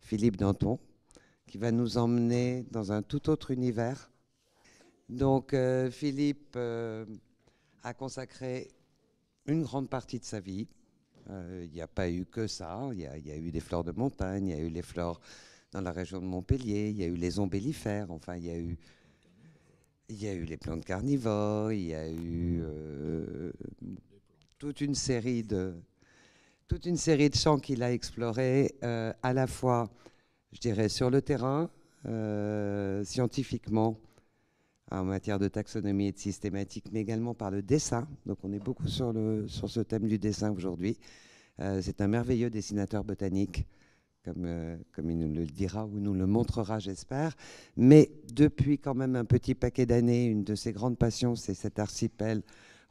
Philippe Danton, qui va nous emmener dans un tout autre univers. Donc Philippe a consacré une grande partie de sa vie. Il n'y a pas eu que ça. Il y a eu des fleurs de montagne, il y a eu les fleurs dans la région de Montpellier, il y a eu les ombellifères, enfin il y a eu les plantes carnivores, il y a eu toute une série de champs qu'il a explorés, à la fois, je dirais, sur le terrain, scientifiquement, en matière de taxonomie et de systématique, mais également par le dessin. Donc on est beaucoup sur ce thème du dessin aujourd'hui. C'est un merveilleux dessinateur botanique, comme il nous le dira ou nous le montrera, j'espère. Mais depuis quand même un petit paquet d'années, une de ses grandes passions, c'est cet archipel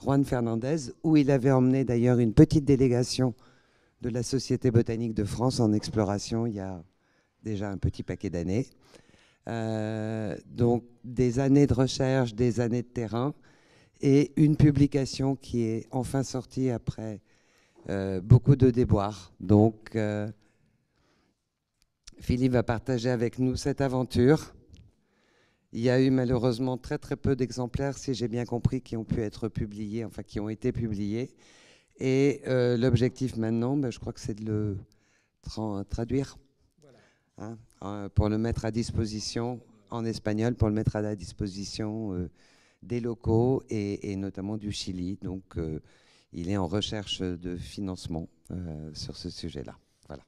Juan Fernandez, où il avait emmené d'ailleurs une petite délégation de la Société botanique de France en exploration il y a déjà un petit paquet d'années. Donc des années de recherche, des années de terrain et une publication qui est enfin sortie après beaucoup de déboires. Donc Philippe va partager avec nous cette aventure. Il y a eu malheureusement très très peu d'exemplaires, si j'ai bien compris, qui ont pu être publiés, enfin qui ont été publiés. Et l'objectif maintenant, je crois que c'est de le traduire. Hein, pour le mettre à disposition en espagnol, pour le mettre à la disposition des locaux et notamment du Chili. Donc, il est en recherche de financement sur ce sujet-là. Voilà.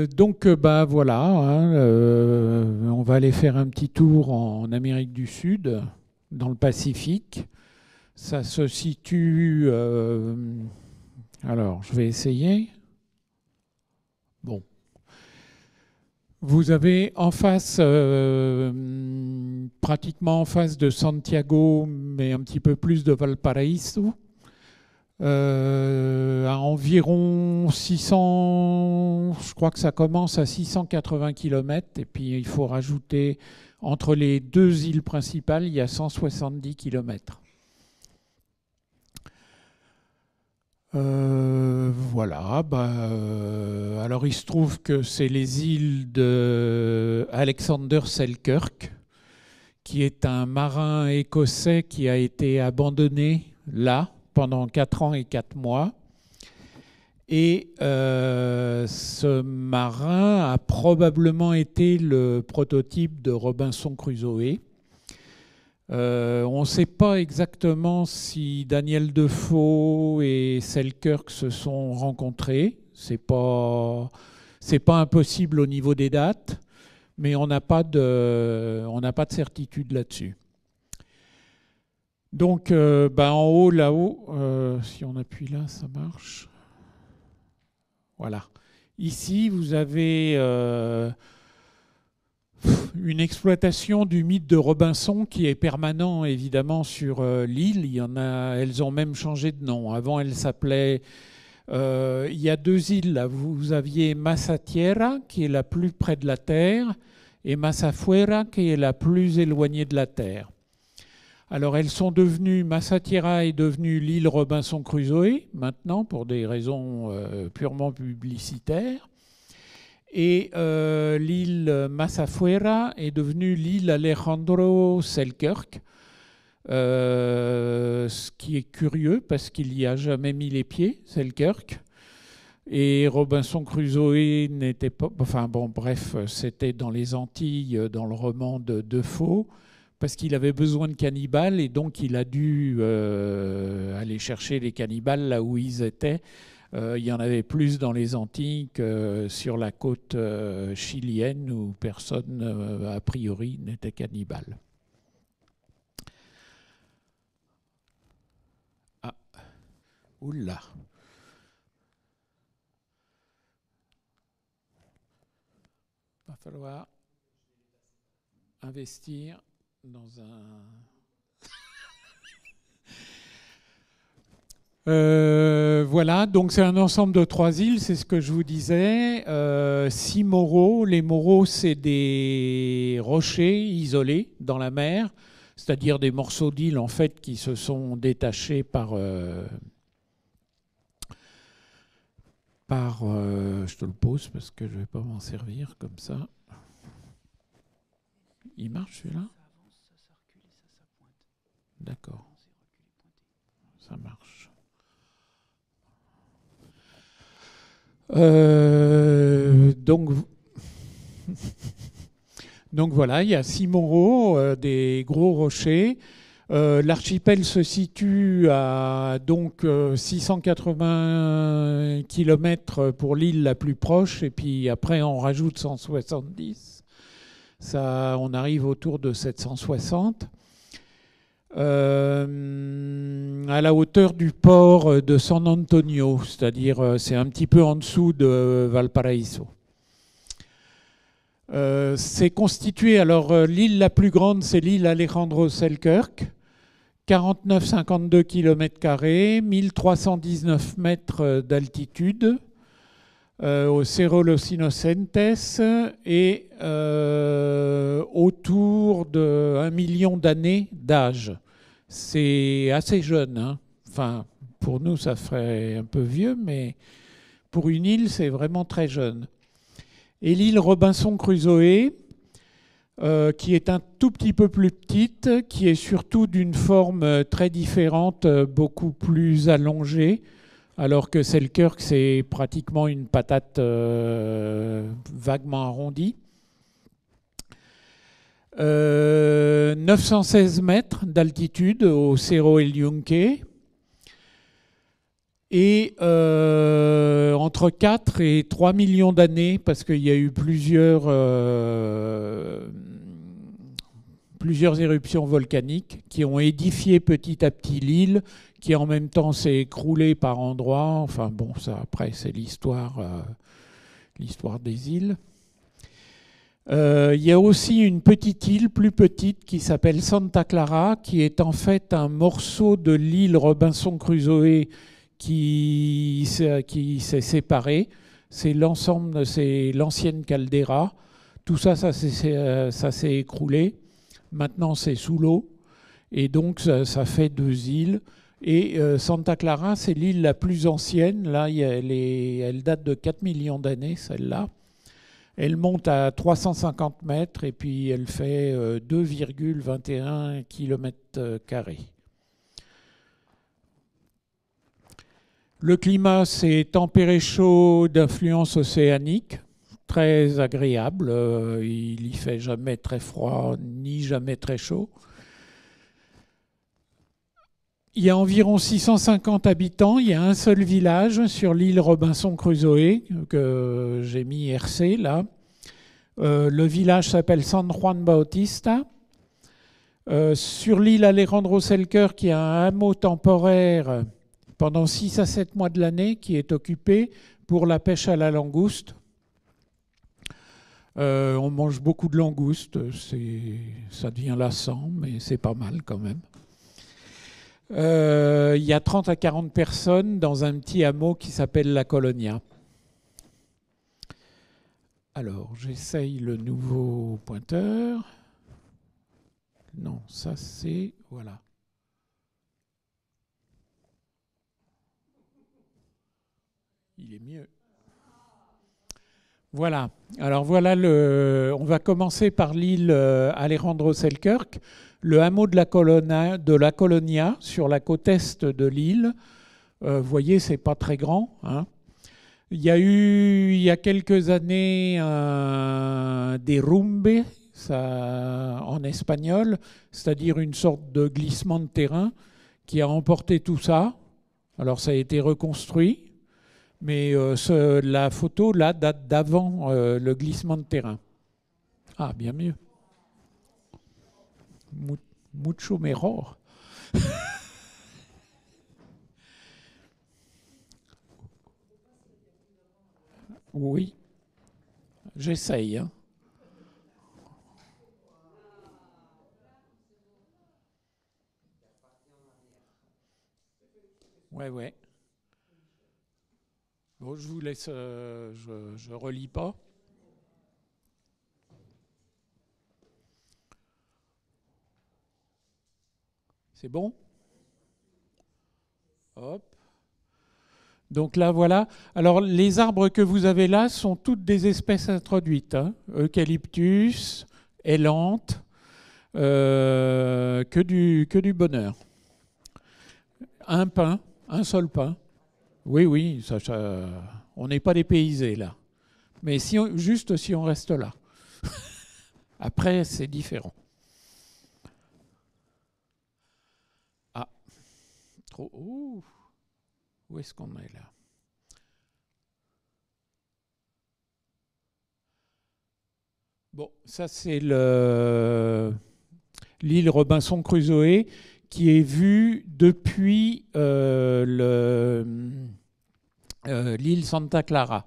Donc, voilà, hein, on va aller faire un petit tour en Amérique du Sud, dans le Pacifique. Ça se situe... alors, je vais essayer. Bon. Vous avez en face, pratiquement en face de Santiago, mais un petit peu plus de Valparaíso, à environ 600, je crois que ça commence à 680 km, et puis il faut rajouter, entre les deux îles principales, il y a 170 km. Voilà, alors il se trouve que c'est les îles de Alexander Selkirk, qui est un marin écossais qui a été abandonné là pendant 4 ans et 4 mois. Et ce marin a probablement été le prototype de Robinson Crusoe. On ne sait pas exactement si Daniel Defoe et Selkirk se sont rencontrés. C'est pas impossible au niveau des dates, mais on n'a pas de certitude là-dessus. Donc, en haut, là-haut, si on appuie là, ça marche. Voilà. Ici, vous avez une exploitation du mythe de Robinson qui est permanent évidemment sur l'île. Elles ont même changé de nom. Avant, elles s'appelaient... il y a 2 îles là. Vous aviez Massa Tierra qui est la plus près de la Terre et Massa Fuera qui est la plus éloignée de la Terre. Alors elles sont devenues... Massa Tierra est devenue l'île Robinson Crusoe maintenant pour des raisons purement publicitaires. Et l'île Massa Fuera est devenue l'île Alejandro Selkirk, ce qui est curieux parce qu'il n'y a jamais mis les pieds, Selkirk. Et Robinson Crusoe n'était pas... Enfin bon, bref, c'était dans les Antilles, dans le roman de Defoe, parce qu'il avait besoin de cannibales et donc il a dû aller chercher les cannibales là où ils étaient. Il y en avait plus dans les Antilles que sur la côte chilienne où personne, a priori, n'était cannibale. Ah, oula. Il va falloir investir dans un... Voilà, donc c'est un ensemble de 3 îles, c'est ce que je vous disais. 6 moraux. Les moraux, c'est des rochers isolés dans la mer, c'est-à-dire des morceaux d'îles en fait qui se sont détachés par part, je te le pose parce que je ne vais pas m'en servir comme ça. Il marche celui-là? D'accord, ça marche. Donc, donc voilà, il y a 6 moraux, des gros rochers. L'archipel se situe à donc 680 km pour l'île la plus proche, et puis après on rajoute 170. Ça, on arrive autour de 760. À la hauteur du port de San Antonio, c'est-à-dire c'est un petit peu en dessous de Valparaiso. C'est constitué, alors l'île la plus grande, c'est l'île Alejandro Selkirk, 49,52 km², 1319 mètres d'altitude, au Cerro Los Inocentes, et autour de 1 million d'années d'âge. C'est assez jeune, hein. Enfin, pour nous, ça ferait un peu vieux, mais pour une île, c'est vraiment très jeune. Et l'île Robinson Crusoe, qui est un tout petit peu plus petite, qui est surtout d'une forme très différente, beaucoup plus allongée, alors que Selkirk, c'est pratiquement une patate vaguement arrondie. 916 mètres d'altitude au Cerro El Yunque, et entre 4 et 3 millions d'années, parce qu'il y a eu plusieurs éruptions volcaniques qui ont édifié petit à petit l'île, qui en même temps s'est écroulée par endroits. Enfin bon, ça après c'est l'histoire des îles. Il y a aussi une petite île plus petite qui s'appelle Santa Clara, qui est en fait un morceau de l'île Robinson Crusoe qui s'est séparé. C'est l'ensemble, c'est l'ancienne caldeira. Tout ça, ça s'est écroulé. Maintenant, c'est sous l'eau. Et donc, ça fait 2 îles. Et Santa Clara, c'est l'île la plus ancienne. Là, elle date de 4 millions d'années, celle-là. Elle monte à 350 mètres et puis elle fait 2,21 km². Le climat, c'est tempéré chaud d'influence océanique, très agréable. Il n'y fait jamais très froid ni jamais très chaud. Il y a environ 650 habitants. Il y a un seul village sur l'île Robinson Crusoe, que j'ai mis RC là. Le village s'appelle San Juan Bautista. Sur l'île Alejandro Selkirk, il y a un hameau temporaire pendant 6 à 7 mois de l'année qui est occupé pour la pêche à la langouste. On mange beaucoup de langoustes, ça devient lassant, mais c'est pas mal quand même. Il y a 30 à 40 personnes dans un petit hameau qui s'appelle La Colonia. Alors, j'essaye le nouveau pointeur. Non, ça c'est... Voilà. Il est mieux. Voilà. Alors voilà, on va commencer par l'île Alejandro Selkirk, le hameau de la Colonia sur la côte est de l'île. Vous voyez, c'est pas très grand, hein. Il y a eu, il y a quelques années, un derrumbe, ça, en espagnol, c'est-à-dire une sorte de glissement de terrain qui a emporté tout ça. Alors ça a été reconstruit. Mais la photo, là, date d'avant le glissement de terrain. Ah, bien mieux. Mucho mejor. Oui, j'essaye, hein. Ouais, ouais. Bon, je vous laisse, je relis pas. C'est bon? Hop. Donc là, voilà. Alors, les arbres que vous avez là sont toutes des espèces introduites, hein. Eucalyptus, élante, que du bonheur. Un pin, un seul pin. Oui, oui, on n'est pas dépaysé là. Mais juste si on reste là. Après, c'est différent. Ah, trop. Ouh, où est-ce qu'on est là? Bon, ça c'est l'île Robinson Crusoe qui est vue depuis l'île Santa Clara.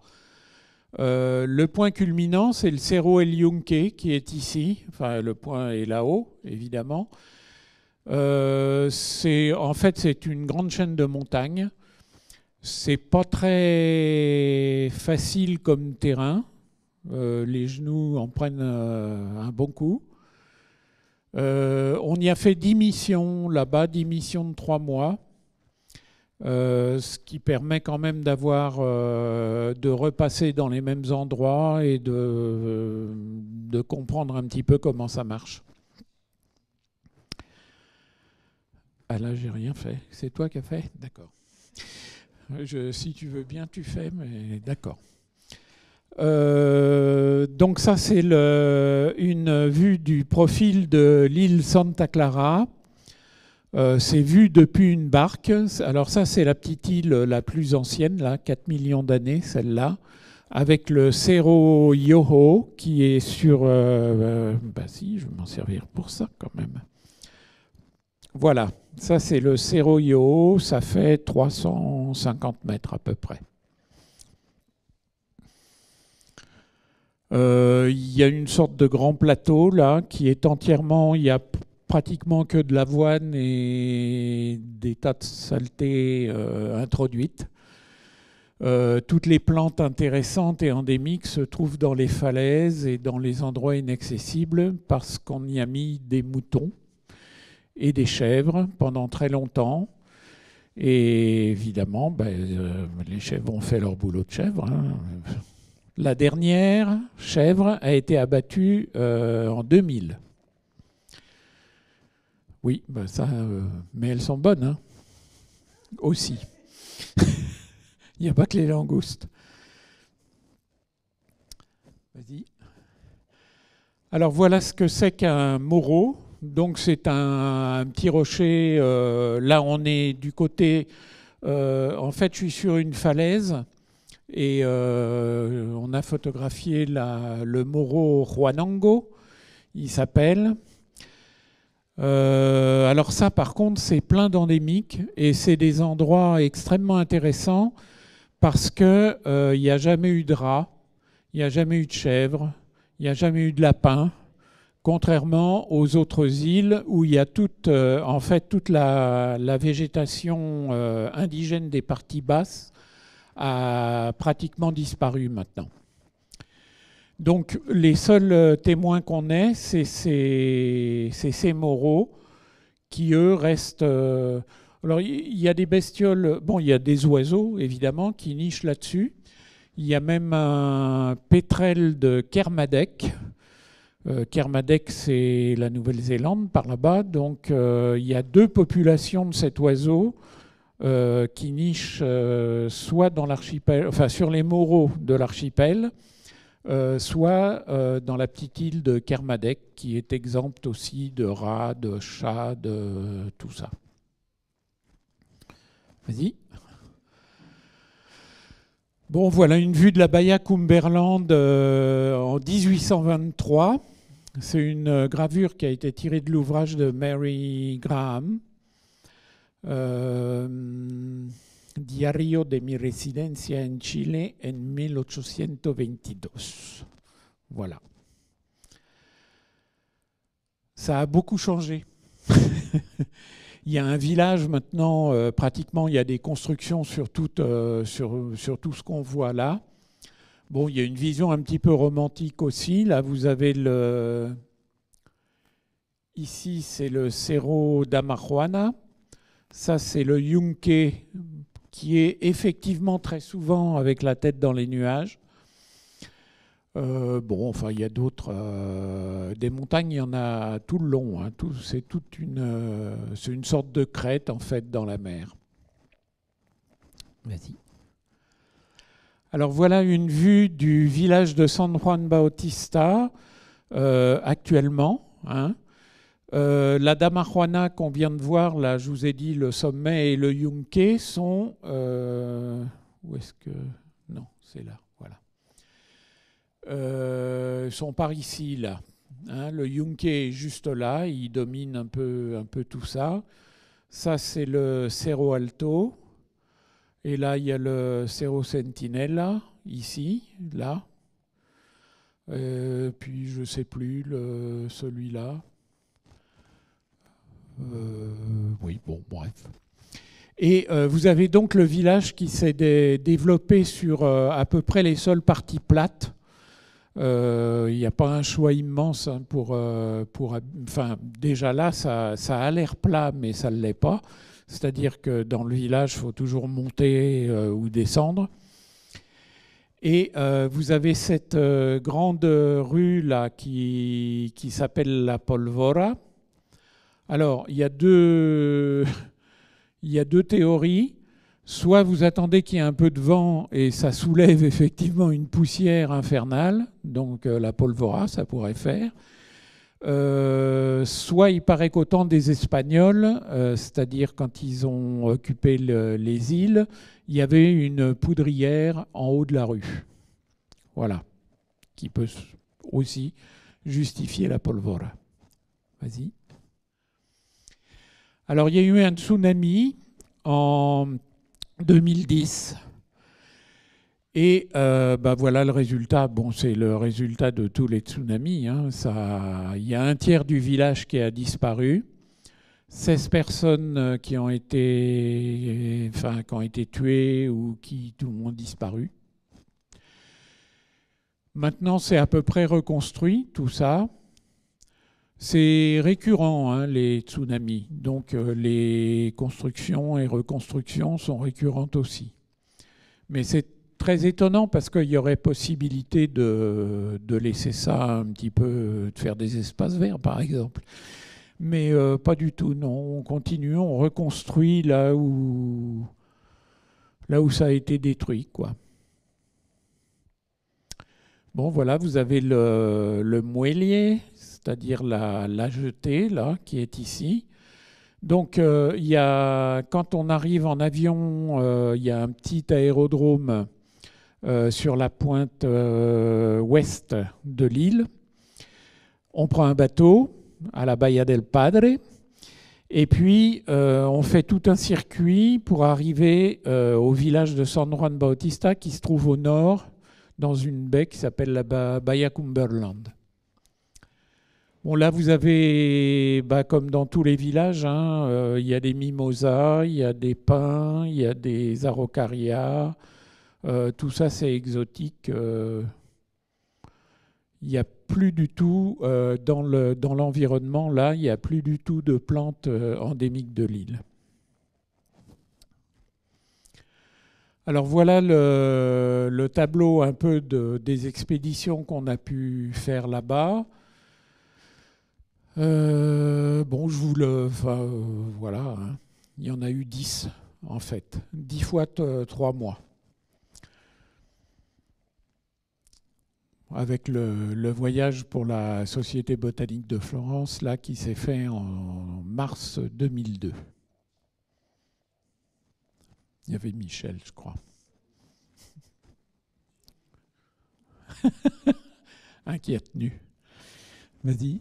Le point culminant, c'est le Cerro El Yunque qui est ici. Enfin, le point est là-haut, évidemment. En fait, c'est une grande chaîne de montagnes. C'est pas très facile comme terrain. Les genoux en prennent un bon coup. On y a fait 10 missions là-bas, 10 missions de 3 mois. Ce qui permet quand même de repasser dans les mêmes endroits et de comprendre un petit peu comment ça marche. Ah là, j'ai rien fait. C'est toi qui as fait? D'accord. Si tu veux bien, tu fais, mais d'accord. Donc ça, c'est une vue du profil de l'île Santa Clara. C'est vu depuis une barque. Alors ça, c'est la petite île la plus ancienne, là, 4 millions d'années, celle-là, avec le Cerro Yoho qui est sur... bah si, je vais m'en servir pour ça quand même. Voilà, ça c'est le Cerro Yoho, ça fait 350 mètres à peu près. Il y a une sorte de grand plateau là qui est entièrement... Il y a pratiquement que de l'avoine et des tas de saletés introduites. Toutes les plantes intéressantes et endémiques se trouvent dans les falaises et dans les endroits inaccessibles parce qu'on y a mis des moutons et des chèvres pendant très longtemps. Et évidemment, les chèvres ont fait leur boulot de chèvre, hein. La dernière chèvre a été abattue en 2000. Oui, mais elles sont bonnes, hein, aussi. Il n'y a pas que les langoustes. Vas-y. Alors voilà ce que c'est qu'un moreau. Donc c'est un petit rocher. Là, on est du côté... en fait, je suis sur une falaise et on a photographié le moreau Juanango, il s'appelle. Alors ça, par contre, c'est plein d'endémiques et c'est des endroits extrêmement intéressants parce qu'il n'y a jamais eu de rats, il n'y a jamais eu de chèvres, il n'y a jamais eu de lapins, contrairement aux autres îles où il y a en fait toute la végétation indigène des parties basses a pratiquement disparu maintenant. Donc les seuls témoins qu'on ait, c'est ces moreaux qui, eux, restent... alors il y a des bestioles, bon, il y a des oiseaux, évidemment, qui nichent là-dessus. Il y a même un pétrel de Kermadec. Kermadec, c'est la Nouvelle-Zélande, par là-bas. Donc il y a 2 populations de cet oiseau qui nichent soit dans l'archipel, enfin sur les moreaux de l'archipel, soit dans la petite île de Kermadec, qui est exempte aussi de rats, de chats, de tout ça. Vas-y. Bon, voilà une vue de la Baia Cumberland en 1823. C'est une gravure qui a été tirée de l'ouvrage de Mary Graham. Diario de mi residencia en Chile en 1822. Voilà. Ça a beaucoup changé. Il y a un village maintenant, pratiquement, il y a des constructions sur tout ce qu'on voit là. Bon, il y a une vision un petit peu romantique aussi. Là, vous avez ici, c'est le Cerro d'Amajuana. Ça, c'est le Yunque qui est effectivement très souvent avec la tête dans les nuages. Bon, enfin, il y a d'autres. Des montagnes, il y en a tout le long. Hein, c'est c'est une sorte de crête, en fait, dans la mer. Vas-y. Alors, voilà une vue du village de San Juan Bautista, actuellement. Hein. La Dama Juana qu'on vient de voir, là, je vous ai dit, le sommet et le Yunque sont... où est-ce que... Non, c'est là, voilà. Sont par ici, là. Hein, le Yunque est juste là, il domine un peu tout ça. Ça, c'est le Cerro Alto. Et là, il y a le Cerro Centinela, ici, là. Puis, je ne sais plus, celui-là. Oui, bon, bref. Et vous avez donc le village qui s'est développé sur à peu près les seules parties plates. Il n'y a pas un choix immense hein, enfin, déjà là, ça a l'air plat, mais ça ne l'est pas. C'est-à-dire que dans le village, il faut toujours monter ou descendre. Et vous avez cette grande rue là qui s'appelle la Polvora. Alors, il y a deux théories. Soit vous attendez qu'il y ait un peu de vent et ça soulève effectivement une poussière infernale, donc la polvora, ça pourrait faire. Soit il paraît qu'au temps des Espagnols, c'est-à-dire quand ils ont occupé les îles, il y avait une poudrière en haut de la rue. Voilà, qui peut aussi justifier la polvora. Vas-y. Alors il y a eu un tsunami en 2010. Et voilà le résultat. Bon, c'est le résultat de tous les tsunamis. Hein. Il y a un tiers du village qui a disparu. 16 personnes qui ont été tuées ou qui ont disparu. Maintenant, c'est à peu près reconstruit, tout ça. C'est récurrent, hein, les tsunamis. Donc, les constructions et reconstructions sont récurrentes aussi. Mais c'est très étonnant parce qu'il y aurait possibilité de laisser ça un petit peu, de faire des espaces verts, par exemple. Mais pas du tout, non. On continue, on reconstruit là où ça a été détruit, quoi. Bon, voilà, vous avez le moellier, c'est-à-dire la jetée, là, qui est ici. Donc, quand on arrive en avion, il y a un petit aérodrome sur la pointe ouest de l'île. On prend un bateau à la Bahia del Padre et puis on fait tout un circuit pour arriver au village de San Juan Bautista qui se trouve au nord dans une baie qui s'appelle la Bahia Cumberland. Bon, là, vous avez, comme dans tous les villages, hein, il y a des mimosas, il y a des pins, il y a des araucarias. Tout ça, c'est exotique. Il n'y a plus du tout, dans l'environnement, là, il n'y a plus du tout de plantes endémiques de l'île. Alors voilà le tableau un peu des expéditions qu'on a pu faire là-bas. Bon, voilà, hein. Il y en a eu 10 en fait, 10 fois 3 mois. Avec le voyage pour la Société botanique de Florence, là, qui s'est fait en mars 2002. Il y avait Michel, je crois. Un qui a tenu. Vas-y.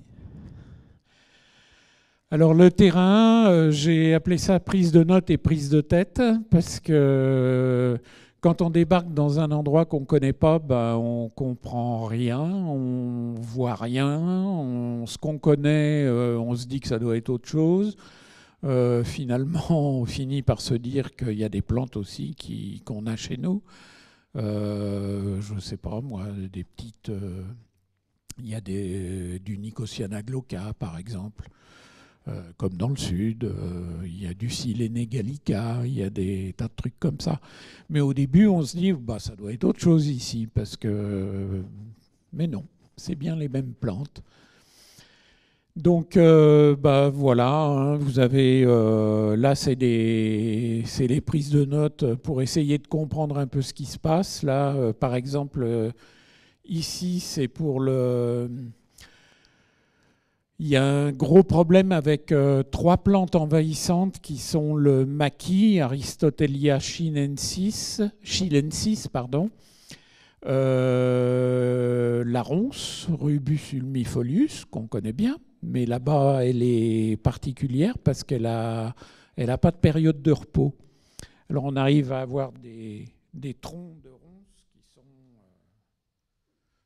Alors le terrain, j'ai appelé ça prise de notes et prise de tête, parce que quand on débarque dans un endroit qu'on ne connaît pas, on ne comprend rien, on ne voit rien. Ce qu'on connaît, on se dit que ça doit être autre chose. Finalement, on finit par se dire qu'il y a des plantes aussi qu'on a chez nous. Je ne sais pas, moi, des petites... Il y a du Nicotiana glauca, par exemple. Comme dans le sud, il y a du Silene gallica, il y a des tas de trucs comme ça. Mais au début, on se dit, bah, ça doit être autre chose ici, parce que... Mais non, c'est bien les mêmes plantes. Donc, bah, voilà, hein, vous avez... là, c'est les prises de notes pour essayer de comprendre un peu ce qui se passe. Là, par exemple, ici, c'est pour le... Il y a un gros problème avec 3 plantes envahissantes qui sont le maquis, Aristotelia chilensis, pardon, la ronce, Rubus ulmifolius, qu'on connaît bien, mais là-bas, elle est particulière parce qu'elle a pas de période de repos. Alors, on arrive à avoir des troncs de ronces qui sont...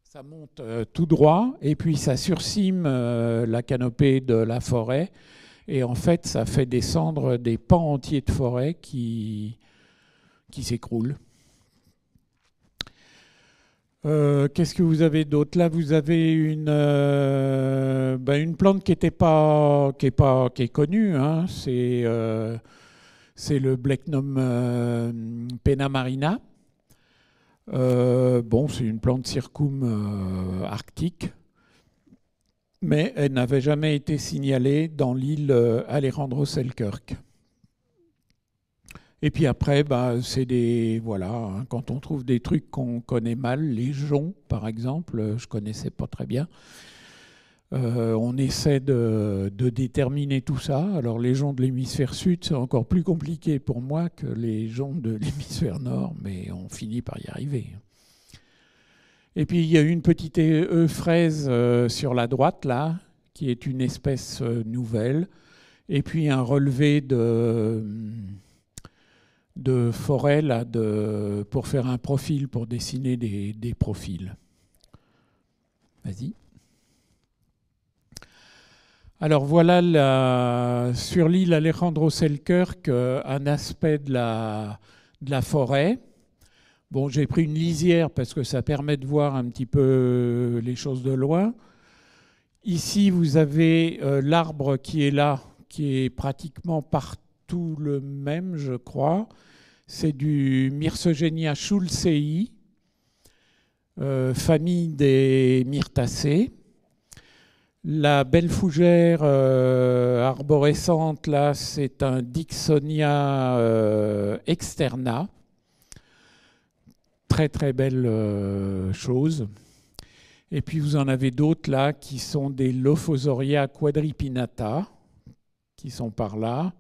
ça monte tout droit, et puis ça surcime la canopée de la forêt, et en fait, ça fait descendre des pans entiers de forêt qui s'écroulent. Qu'est-ce que vous avez d'autre? Là, vous avez une plante qui est connue. Hein. C'est le Blechnum pennamarina. Bon, c'est une plante circum-arctique, mais elle n'avait jamais été signalée dans l'île Alejandro Selkirk. Et puis après, bah, c'est des... Voilà, hein, quand on trouve des trucs qu'on connaît mal, les joncs, par exemple, je ne connaissais pas très bien. On essaie de déterminer tout ça. Alors les joncs de l'hémisphère sud, c'est encore plus compliqué pour moi que les joncs de l'hémisphère nord, mais on finit par y arriver. Et puis il y a une petite fraise sur la droite, là, qui est une espèce nouvelle. Et puis un relevé de forêt là, pour faire un profil, pour dessiner des profils. Vas-y. Alors voilà sur l'île Alejandro Selkirk un aspect de la forêt. Bon, j'ai pris une lisière parce que ça permet de voir un petit peu les choses de loin. Ici, vous avez l'arbre qui est là, qui est pratiquement partout le même, je crois. C'est du Myrcegenia schultzei, famille des myrtacées. La belle fougère arborescente, là, c'est un Dicksonia externa. Très très belle chose. Et puis vous en avez d'autres là qui sont des Lophosaurida quadripinata, qui sont par là.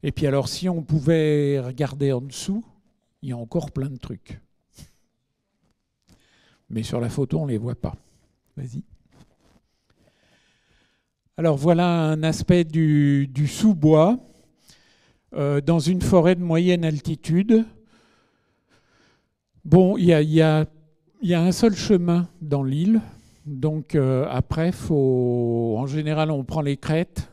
Et puis alors si on pouvait regarder en dessous, il y a encore plein de trucs. Mais sur la photo, on ne les voit pas. Vas-y. Alors voilà un aspect du sous-bois dans une forêt de moyenne altitude. Bon, il y a un seul chemin dans l'île, donc après, en général, on prend les crêtes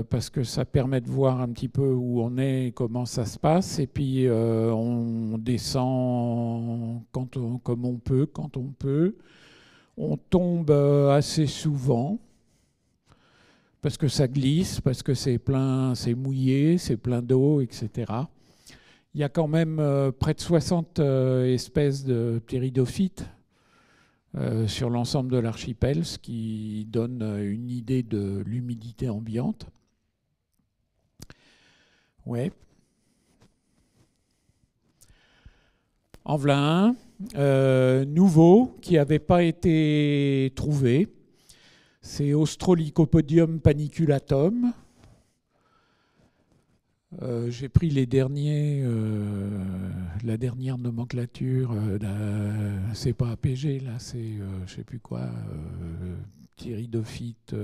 parce que ça permet de voir un petit peu où on est et comment ça se passe, et puis on descend comme on peut, quand on peut. On tombe assez souvent parce que ça glisse, parce que c'est mouillé, c'est plein d'eau, etc. Il y a quand même près de 60 espèces de ptéridophytes sur l'ensemble de l'archipel, ce qui donne une idée de l'humidité ambiante. Ouais. En voilà un nouveau qui n'avait pas été trouvé. C'est Austrolithopodium paniculatum. J'ai pris les derniers, la dernière nomenclature. C'est pas APG, là, c'est je sais plus quoi, Ptéridophyte,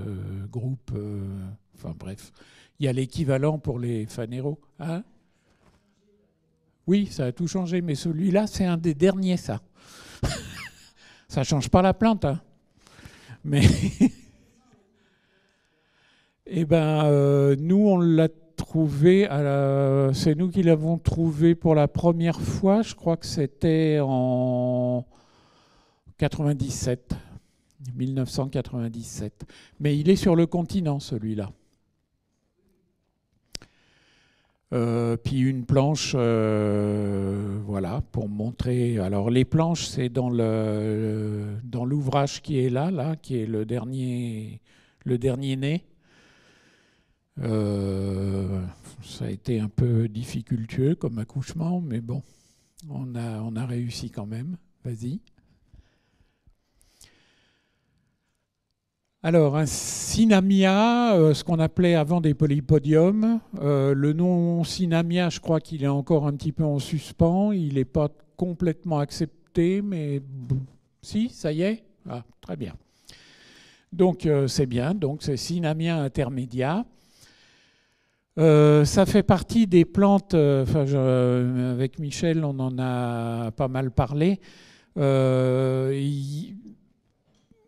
groupe. Enfin bref, il y a l'équivalent pour les phanéros. Hein? Oui, ça a tout changé, mais celui-là, c'est un des derniers, ça. Ça ne change pas la plante, hein. Mais eh ben, nous, on l'a trouvé, c'est nous qui l'avons trouvé pour la première fois, je crois que c'était en 97. 1997. Mais il est sur le continent, celui-là. Puis une planche, voilà, pour montrer. Alors les planches, c'est dans l'ouvrage qui est là, qui est le dernier né. Ça a été un peu difficultueux comme accouchement, mais bon, on a réussi quand même. Vas-y. Alors, un synamia, ce qu'on appelait avant des polypodiums. Le nom synamia, je crois qu'il est encore un petit peu en suspens. Il n'est pas complètement accepté, mais si, ça y est. Ah, très bien. Donc, c'est bien. Donc, c'est synamia intermédia. Ça fait partie des plantes, avec Michel, on en a pas mal parlé.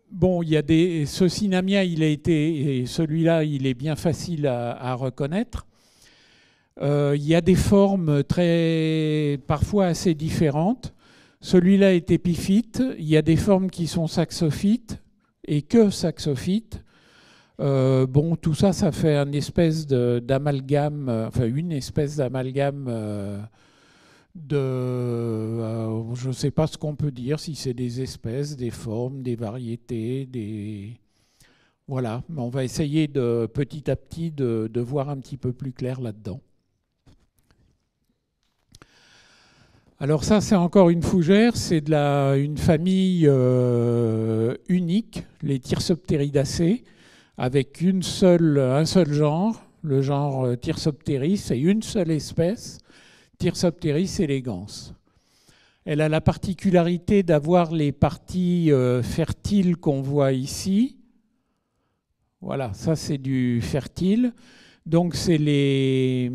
Bon, il y a ce synamia, et celui-là, il est bien facile à reconnaître. Il y a des formes parfois assez différentes. Celui-là est épiphyte. Il y a des formes qui sont saxophytes et que saxophytes. Bon, tout ça, ça fait une espèce d'amalgame, je ne sais pas ce qu'on peut dire, si c'est des espèces, des formes, des variétés, voilà. Mais on va essayer petit à petit de voir un petit peu plus clair là-dedans. Alors ça, c'est encore une fougère, c'est une famille unique, les Thyrsophteridaceae, avec un seul genre, le genre Thyrsophtheris, et une seule espèce, Thyrsophtheris elegans. Elle a la particularité d'avoir les parties fertiles qu'on voit ici. Voilà, ça c'est du fertile. Donc c'est les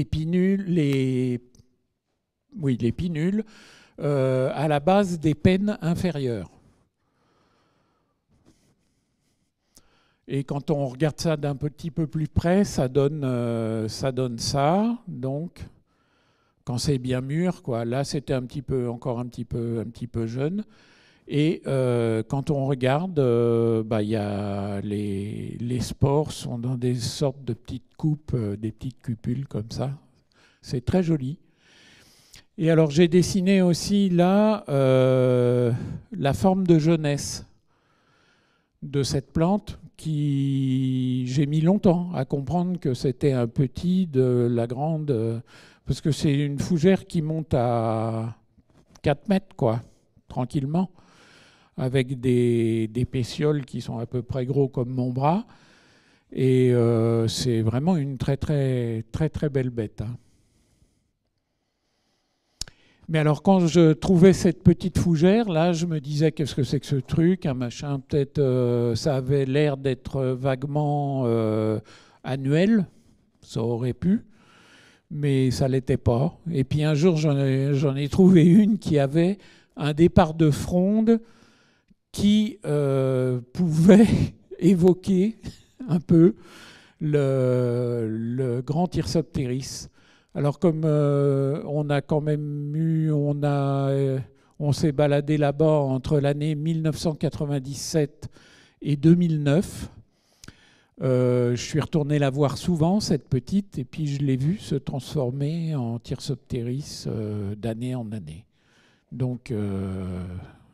pinules, à la base des pennes inférieures. Et quand on regarde ça d'un petit peu plus près, ça donne ça. Donc, quand c'est bien mûr, quoi. Là, c'était encore un petit peu jeune. Et quand on regarde, y a les spores sont dans des sortes de petites coupes, des petites cupules comme ça. C'est très joli. Et alors, j'ai dessiné aussi là la forme de jeunesse de cette plante. J'ai mis longtemps à comprendre que c'était un petit de la grande, parce que c'est une fougère qui monte à 4 mètres, quoi, tranquillement, avec des pétioles qui sont à peu près gros comme mon bras. Et c'est vraiment une très, très, très, très belle bête, hein. Mais alors, quand je trouvais cette petite fougère, là, je me disais, qu'est-ce que c'est que ce truc, un machin, peut-être, ça avait l'air d'être vaguement annuel, ça aurait pu, mais ça ne l'était pas. Et puis un jour, j'en ai trouvé une qui avait un départ de fronde qui pouvait évoquer un peu le grand Thyrsophtheris. Alors comme on a quand même on s'est baladé là-bas entre l'année 1997 et 2009. Je suis retourné la voir souvent, cette petite, et puis je l'ai vue se transformer en Thyrsophtheris d'année en année. Donc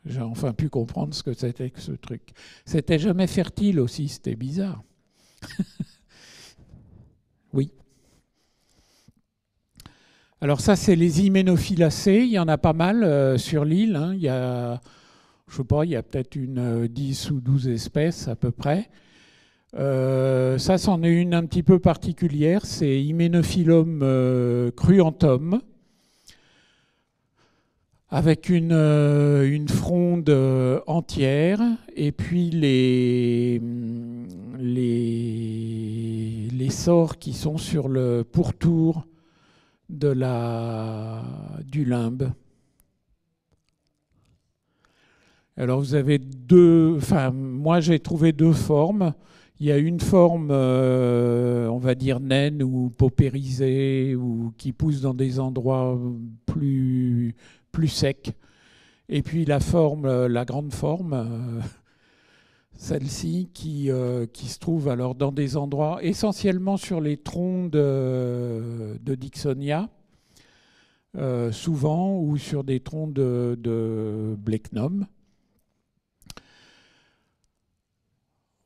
j'ai enfin pu comprendre ce que c'était que ce truc. C'était jamais fertile aussi, c'était bizarre. Oui. Alors ça, c'est les Hyménophilacées. Il y en a pas mal sur l'île, hein. Il y a, je sais pas, il y a peut-être 10 ou 12 espèces à peu près. Ça, c'en est une un petit peu particulière. C'est Hyménophilum cruentum, avec une fronde entière, et puis les sores qui sont sur le pourtour du limbe. Alors vous avez moi j'ai trouvé deux formes. Il y a une forme, on va dire naine ou paupérisée, ou qui pousse dans des endroits plus secs. Et puis la grande forme, celle-ci qui se trouve alors dans des endroits essentiellement sur les troncs de Dixonia, souvent, ou sur des troncs de Blechnum.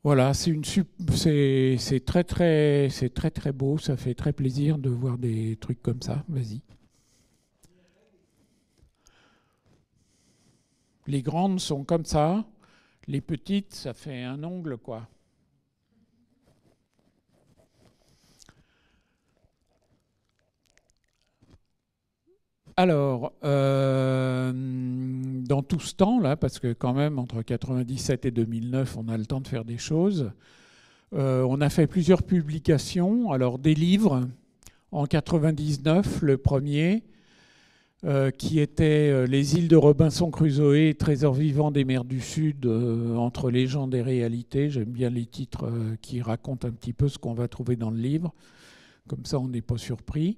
Voilà, c'est très très beau, ça fait très plaisir de voir des trucs comme ça. Vas-y. Les grandes sont comme ça, les petites, ça fait un ongle, quoi. Alors, dans tout ce temps-là, parce que quand même, entre 1997 et 2009, on a le temps de faire des choses, on a fait plusieurs publications. Alors, des livres, en 1999, le premier, qui était Les îles de Robinson Crusoe, Trésors vivants des mers du Sud, entre légende et réalité. J'aime bien les titres qui racontent un petit peu ce qu'on va trouver dans le livre. Comme ça, on n'est pas surpris.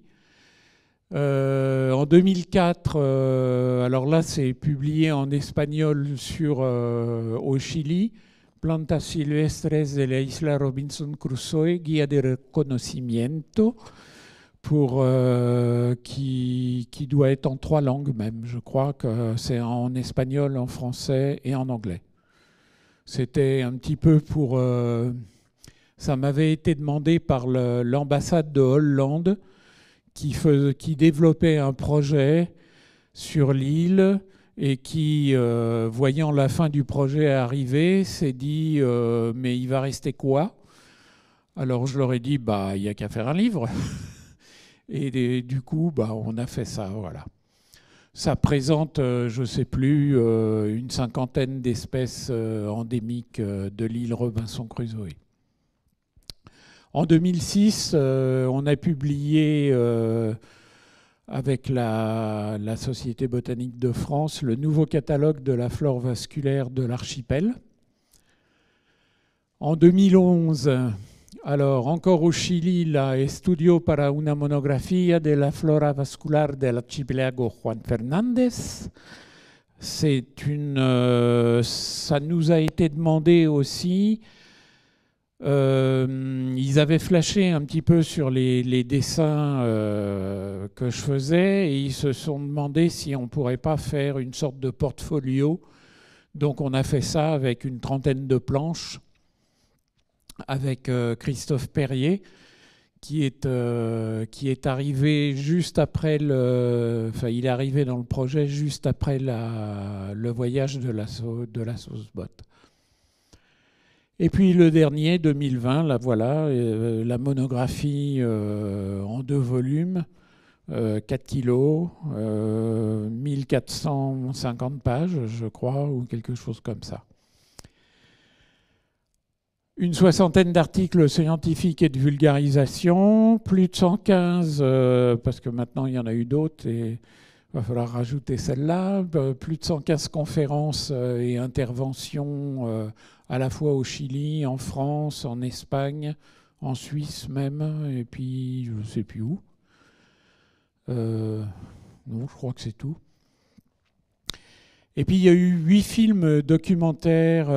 En 2004, alors là c'est publié en espagnol au Chili, Plantas silvestres de la isla Robinson Crusoe, guía de reconocimiento, qui doit être en 3 langues même. Je crois que c'est en espagnol, en français et en anglais. C'était un petit peu pour... ça m'avait été demandé par l'ambassade de Hollande, qui développait un projet sur l'île et qui, voyant la fin du projet arriver, s'est dit mais il va rester quoi? Alors je leur ai dit bah il n'y a qu'à faire un livre. Et du coup bah, on a fait ça, voilà. Ça présente, je ne sais plus, une 50aine d'espèces endémiques de l'île Robinson Crusoe. En 2006, on a publié avec la Société botanique de France le nouveau catalogue de la flore vasculaire de l'archipel. En 2011, alors encore au Chili, la Estudio para una monografía de la flora vascular del archipiélago Juan Fernández. Ça nous a été demandé aussi. Ils avaient flashé un petit peu sur les dessins que je faisais et ils se sont demandé si on ne pourrait pas faire une sorte de portfolio. Donc on a fait ça avec une 30aine de planches avec Christophe Perrier qui est arrivé juste après il est arrivé dans le projet juste après le voyage de la sauce botte. Et puis le dernier, 2020, là voilà, la monographie en 2 volumes, 4 kilos, 1450 pages, je crois, ou quelque chose comme ça. Une 60aine d'articles scientifiques et de vulgarisation, plus de 115, parce que maintenant il y en a eu d'autres et il va falloir rajouter celle-là, plus de 115 conférences et interventions à la fois au Chili, en France, en Espagne, en Suisse même, et puis je ne sais plus où. Non, je crois que c'est tout. Et puis il y a eu 8 films documentaires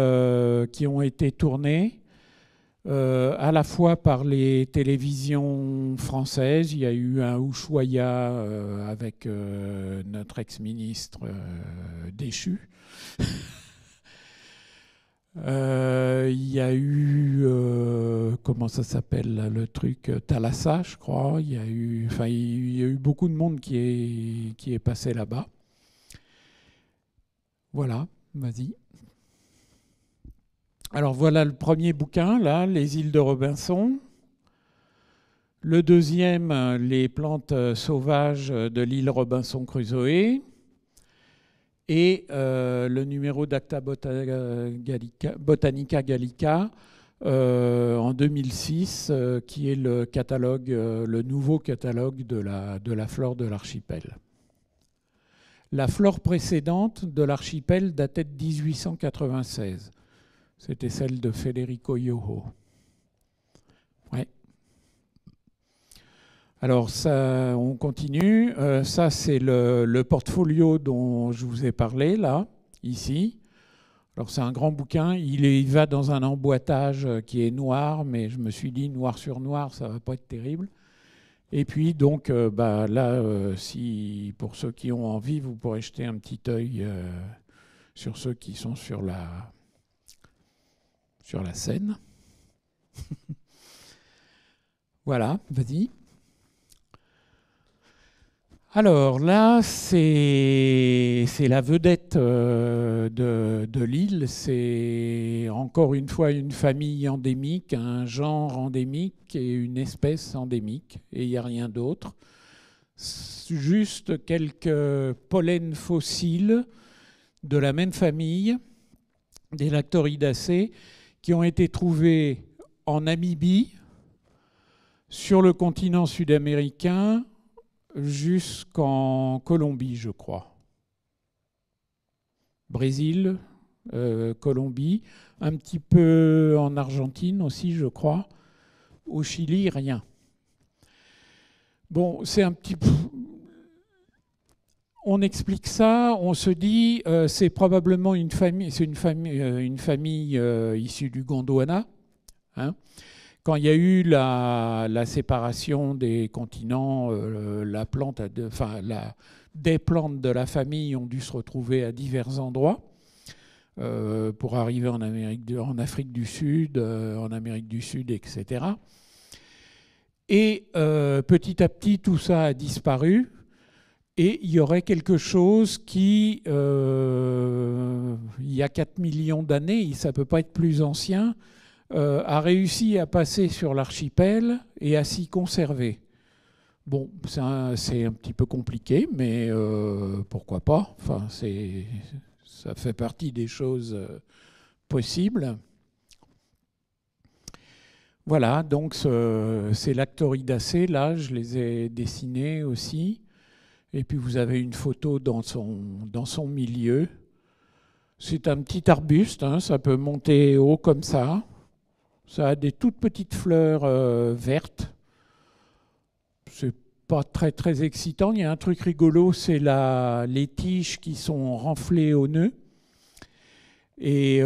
qui ont été tournés, à la fois par les télévisions françaises. Il y a eu un Ushuaïa avec notre ex-ministre déchu. Il y a eu, comment ça s'appelle, le truc, Thalassa, je crois. Il y a eu beaucoup de monde qui est passé là-bas. Voilà, vas-y. Alors voilà le premier bouquin, là, Les îles de Robinson. Le deuxième, Les plantes sauvages de l'île Robinson Crusoe. Et le numéro d'Acta Botanica Gallica en 2006, qui est le nouveau catalogue de la flore de l'archipel. La flore précédente de l'archipel datait de 1896. C'était celle de Federico Yoho. Ouais. Alors ça, on continue. Ça, c'est le portfolio dont je vous ai parlé, là, ici. Alors c'est un grand bouquin. Il va dans un emboîtage qui est noir, mais je me suis dit, noir sur noir, ça va pas être terrible. Et puis, donc, là, si, pour ceux qui ont envie, vous pourrez jeter un petit œil sur ceux qui sont sur la scène. Voilà, vas-y. Alors là, c'est la vedette de l'île. C'est encore une fois une famille endémique, un genre endémique et une espèce endémique. Et il n'y a rien d'autre. Juste quelques pollens fossiles de la même famille, des Lactoridacées, qui ont été trouvés en Namibie, sur le continent sud-américain, jusqu'en Colombie, je crois. Brésil, Colombie, un petit peu en Argentine aussi, je crois. Au Chili, rien. Bon, c'est un petit peu... On explique ça, on se dit, c'est probablement une famille issue du Gondwana. Hein. Quand il y a eu la séparation des continents, des plantes de la famille ont dû se retrouver à divers endroits pour arriver en Afrique du Sud, en Amérique du Sud, etc. Et petit à petit, tout ça a disparu. Et il y aurait quelque chose qui, il y a 4 millions d'années, ça ne peut pas être plus ancien, a réussi à passer sur l'archipel et à s'y conserver. Bon, c'est un petit peu compliqué, mais pourquoi pas. Enfin, ça fait partie des choses possibles. Voilà, donc ces Lactoridacées, là, je les ai dessinés aussi. Et puis vous avez une photo dans son milieu. C'est un petit arbuste, hein, ça peut monter haut comme ça. Ça a des toutes petites fleurs vertes. C'est pas très très excitant. Il y a un truc rigolo, c'est les tiges qui sont renflées au nœud et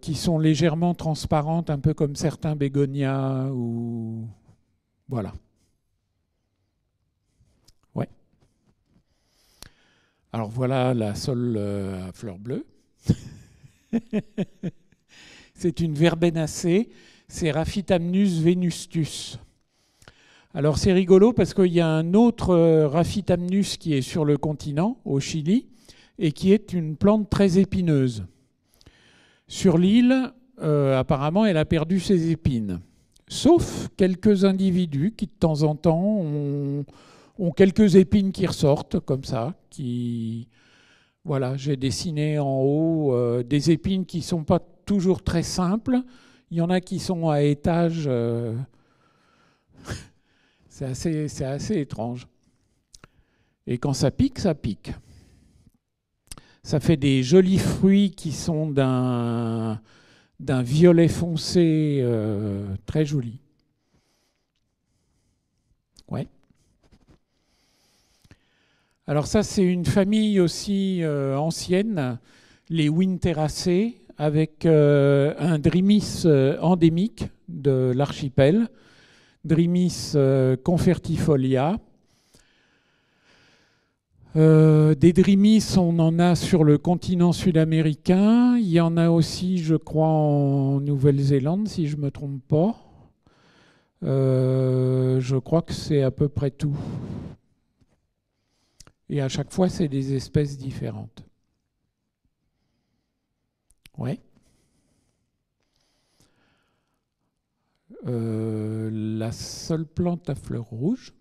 qui sont légèrement transparentes, un peu comme certains bégonias ou voilà. Ouais. Alors voilà la sole à fleurs bleues. C'est une verbenacée. C'est Raphitamnus venustus. Alors c'est rigolo parce qu'il y a un autre Raphitamnus qui est sur le continent, au Chili, et qui est une plante très épineuse. Sur l'île, apparemment, elle a perdu ses épines. Sauf quelques individus qui, de temps en temps, ont quelques épines qui ressortent, comme ça. Voilà, j'ai dessiné en haut des épines qui ne sont pas toujours très simples. Il y en a qui sont à étage. C'est assez étrange. Et quand ça pique, ça pique. Ça fait des jolis fruits qui sont d'un violet foncé très joli. Ouais. Alors ça, c'est une famille aussi ancienne, les Winteracées, avec un Drimys endémique de l'archipel, Drimys confertifolia. Des Drimys, on en a sur le continent sud-américain. Il y en a aussi, je crois, en Nouvelle-Zélande, si je ne me trompe pas. Je crois que c'est à peu près tout. Et à chaque fois, c'est des espèces différentes. Ouais. La seule plante à fleurs rouges,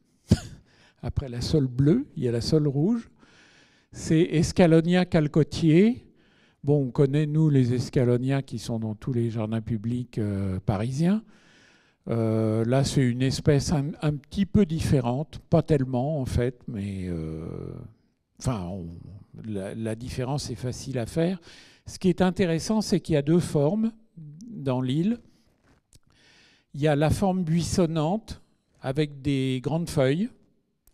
après la sole bleue, il y a la sole rouge, c'est Escallonia calcotier. Bon, on connaît, nous, les escallonias qui sont dans tous les jardins publics parisiens. Là, c'est une espèce un petit peu différente, pas tellement en fait, mais la différence est facile à faire. Ce qui est intéressant, c'est qu'il y a deux formes dans l'île. Il y a la forme buissonnante avec des grandes feuilles,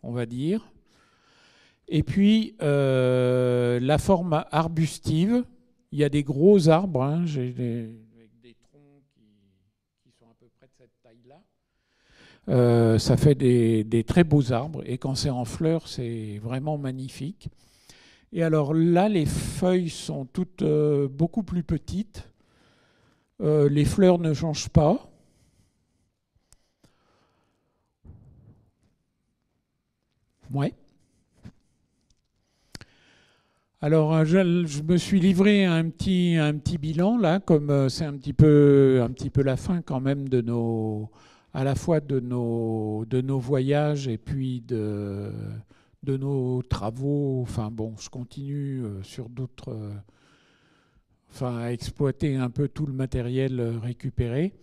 on va dire. Et puis, la forme arbustive, il y a des gros arbres, hein, avec des troncs qui sont à peu près de cette taille-là. Ça fait des très beaux arbres, et quand c'est en fleurs, c'est vraiment magnifique. Et alors là, les feuilles sont toutes beaucoup plus petites. Les fleurs ne changent pas. Ouais. Alors, je me suis livré à un petit bilan là, comme c'est un petit peu la fin quand même à la fois de nos voyages et puis de nos travaux. Enfin bon, je continue sur d'autres, à exploiter un peu tout le matériel récupéré.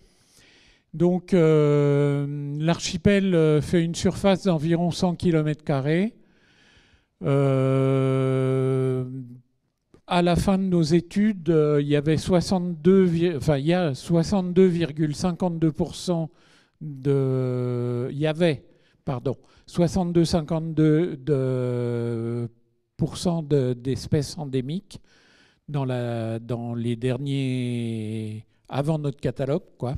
Donc, l'archipel fait une surface d'environ 100 km². À la fin de nos études, il y avait 62,52% il y avait, pardon, 62,52% d'espèces endémiques dans les derniers, avant notre catalogue, quoi.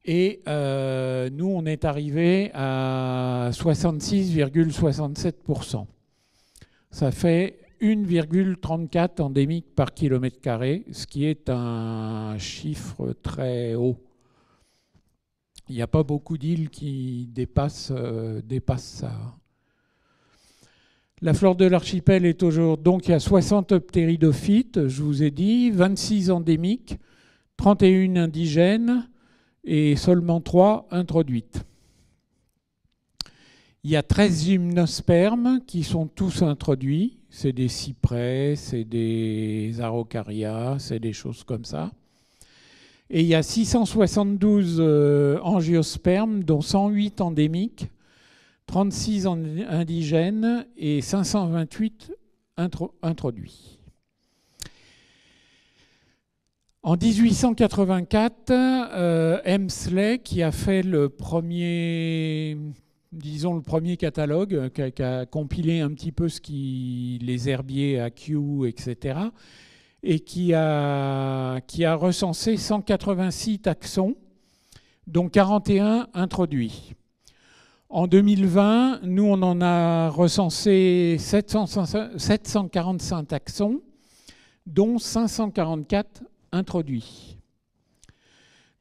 Et nous, on est arrivé à 66,67%. Ça fait 1,34 endémiques par kilomètre carré, ce qui est un chiffre très haut. Il n'y a pas beaucoup d'îles qui dépassent ça. La flore de l'archipel est aujourd'hui... Donc il y a 60 ptéridophytes, je vous ai dit, 26 endémiques, 31 indigènes, et seulement 3 introduites. Il y a 13 gymnospermes qui sont tous introduits. C'est des cyprès, c'est des araucarias, c'est des choses comme ça. Et il y a 672 angiospermes, dont 108 endémiques, 36 indigènes et 528 introduits. En 1884, Hemsley, qui a fait le premier catalogue, qui a compilé un petit peu les herbiers à Kew, etc., et qui a recensé 186 taxons, dont 41 introduits. En 2020, nous, on en a recensé 745 taxons, dont 544 introduits.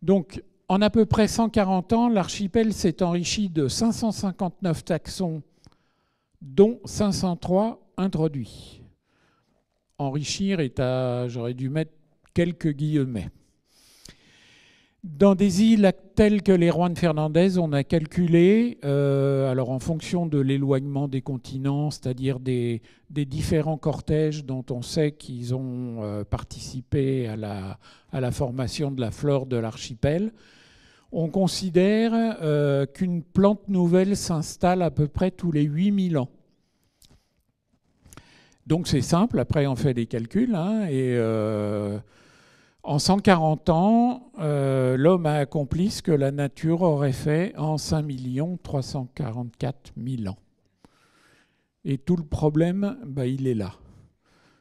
Donc, en à peu près 140 ans, l'archipel s'est enrichi de 559 taxons, dont 503 introduits. Enrichir j'aurais dû mettre quelques guillemets. Dans des îles telles que les Juan Fernandez, on a calculé, alors en fonction de l'éloignement des continents, c'est-à-dire des différents cortèges dont on sait qu'ils ont participé à la formation de la flore de l'archipel, on considère qu'une plante nouvelle s'installe à peu près tous les 8000 ans. Donc c'est simple, après on fait des calculs, hein, et en 140 ans, l'homme a accompli ce que la nature aurait fait en 5 344 000 ans. Et tout le problème, il est là.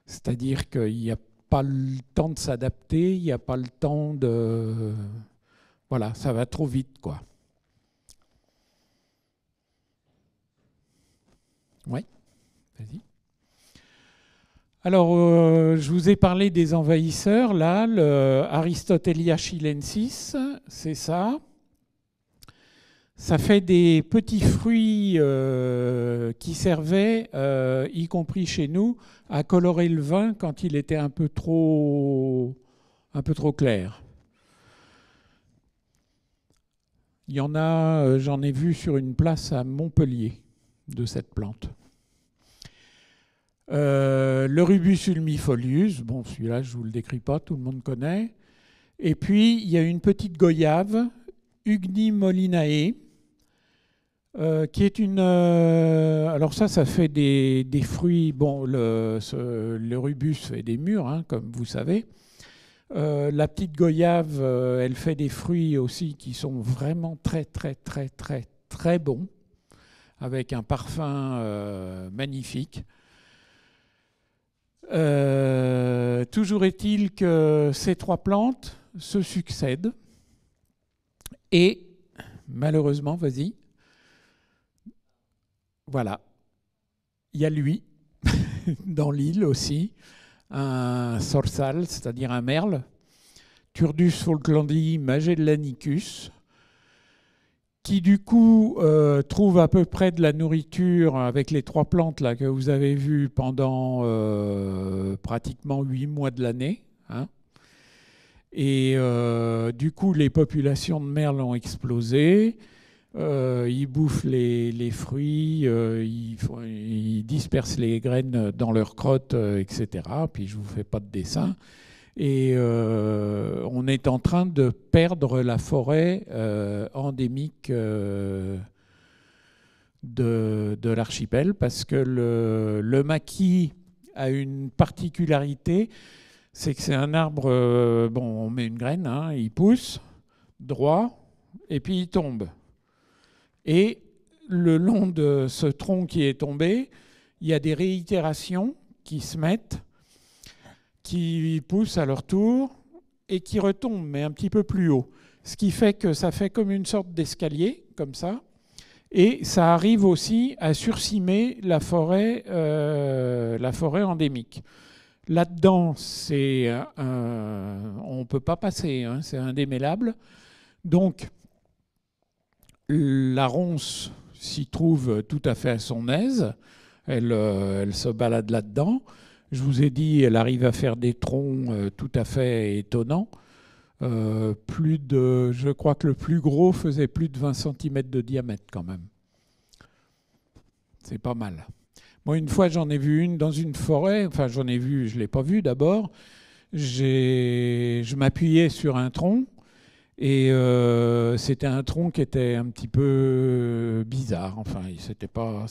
C'est-à-dire qu'il n'y a pas le temps de s'adapter, il n'y a pas le temps de... Voilà, ça va trop vite, quoi. Oui, vas-y. Alors, je vous ai parlé des envahisseurs. Là, le Aristotelia chilensis, c'est ça. Ça fait des petits fruits qui servaient, y compris chez nous, à colorer le vin quand il était un peu trop clair. Il y en a, j'en ai vu sur une place à Montpellier de cette plante. Le Rubus ulmifolius, bon, celui-là, je ne vous le décris pas, tout le monde connaît. Et puis, il y a une petite goyave, Ugni molinae, qui est une... alors ça fait des fruits... Bon, le Rubus fait des mûres, hein, comme vous savez. La petite goyave, elle fait des fruits aussi qui sont vraiment très, très, très, très, très bons, avec un parfum magnifique. Toujours est-il que ces trois plantes se succèdent et malheureusement, vas-y, voilà, il y a lui dans l'île aussi, un sorsal, c'est-à-dire un merle, Turdus falklandi magellanicus, qui du coup trouve à peu près de la nourriture avec les trois plantes là, que vous avez vues pendant pratiquement 8 mois de l'année. Hein. Et du coup, les populations de merles ont explosé. Ils bouffent les fruits, ils dispersent les graines dans leurs crottes, etc. Puis je ne vous fais pas de dessin. Et on est en train de perdre la forêt endémique de l'archipel parce que le maquis a une particularité, c'est que c'est un arbre, bon, on met une graine, hein, il pousse droit et puis il tombe. Et le long de ce tronc qui est tombé, il y a des réitérations qui se mettent, qui poussent à leur tour et qui retombent, mais un petit peu plus haut. Ce qui fait que ça fait comme une sorte d'escalier, comme ça. Et ça arrive aussi à surcimer la forêt endémique. Là-dedans, on ne peut pas passer, hein, c'est indémêlable. Donc, la ronce s'y trouve tout à fait à son aise. Elle se balade là-dedans. Je vous ai dit, elle arrive à faire des troncs tout à fait étonnants. Je crois que le plus gros faisait plus de 20 cm de diamètre quand même. C'est pas mal. Moi, une fois, j'en ai vu une dans une forêt. Enfin, je ne l'ai pas vue d'abord. Je m'appuyais sur un tronc. Et c'était un tronc qui était un petit peu bizarre. Enfin, c'était pas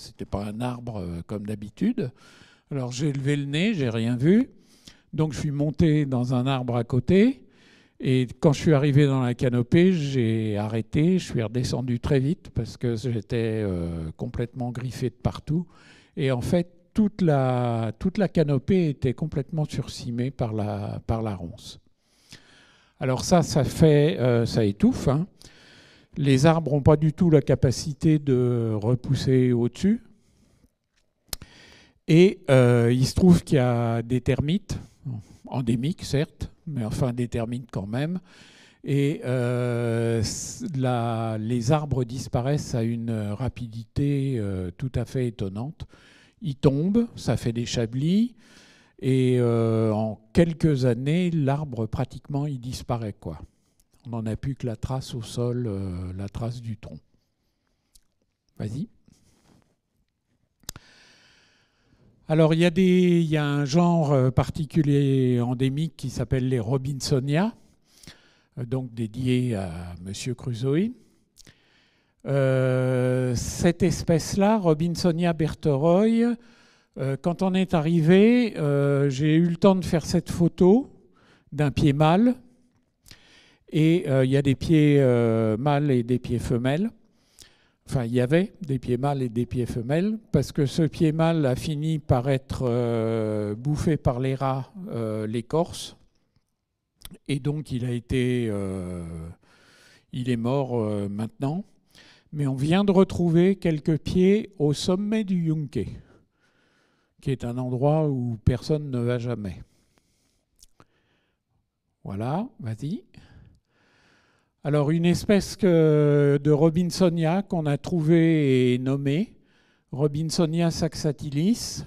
un arbre comme d'habitude. Alors j'ai levé le nez, j'ai rien vu. Donc je suis monté dans un arbre à côté. Et quand je suis arrivé dans la canopée, j'ai arrêté. Je suis redescendu très vite parce que j'étais complètement griffé de partout. Et en fait, toute la canopée était complètement surcimée par la ronce. Alors ça étouffe. Hein. Les arbres n'ont pas du tout la capacité de repousser au-dessus. Et il se trouve qu'il y a des termites, endémiques certes, mais enfin des termites quand même. Et les arbres disparaissent à une rapidité tout à fait étonnante. Ils tombent, ça fait des chablis. Et en quelques années, l'arbre, pratiquement, il disparaît, quoi. On n'en a plus que la trace au sol, la trace du tronc. Vas-y. Alors, il y a un genre particulier endémique qui s'appelle les Robinsonia, donc dédié à M. Crusoe. Cette espèce-là, Robinsonia bertheroy, quand on est arrivé, j'ai eu le temps de faire cette photo d'un pied mâle. Et il y a des pieds mâles et des pieds femelles. Enfin, il y avait des pieds mâles et des pieds femelles, parce que ce pied mâle a fini par être bouffé par les rats, l'écorce. Et donc, il est mort maintenant. Mais on vient de retrouver quelques pieds au sommet du Yunque, qui est un endroit où personne ne va jamais. Voilà, vas-y. Alors, une espèce de Robinsonia qu'on a trouvée et nommée, Robinsonia saxatilis.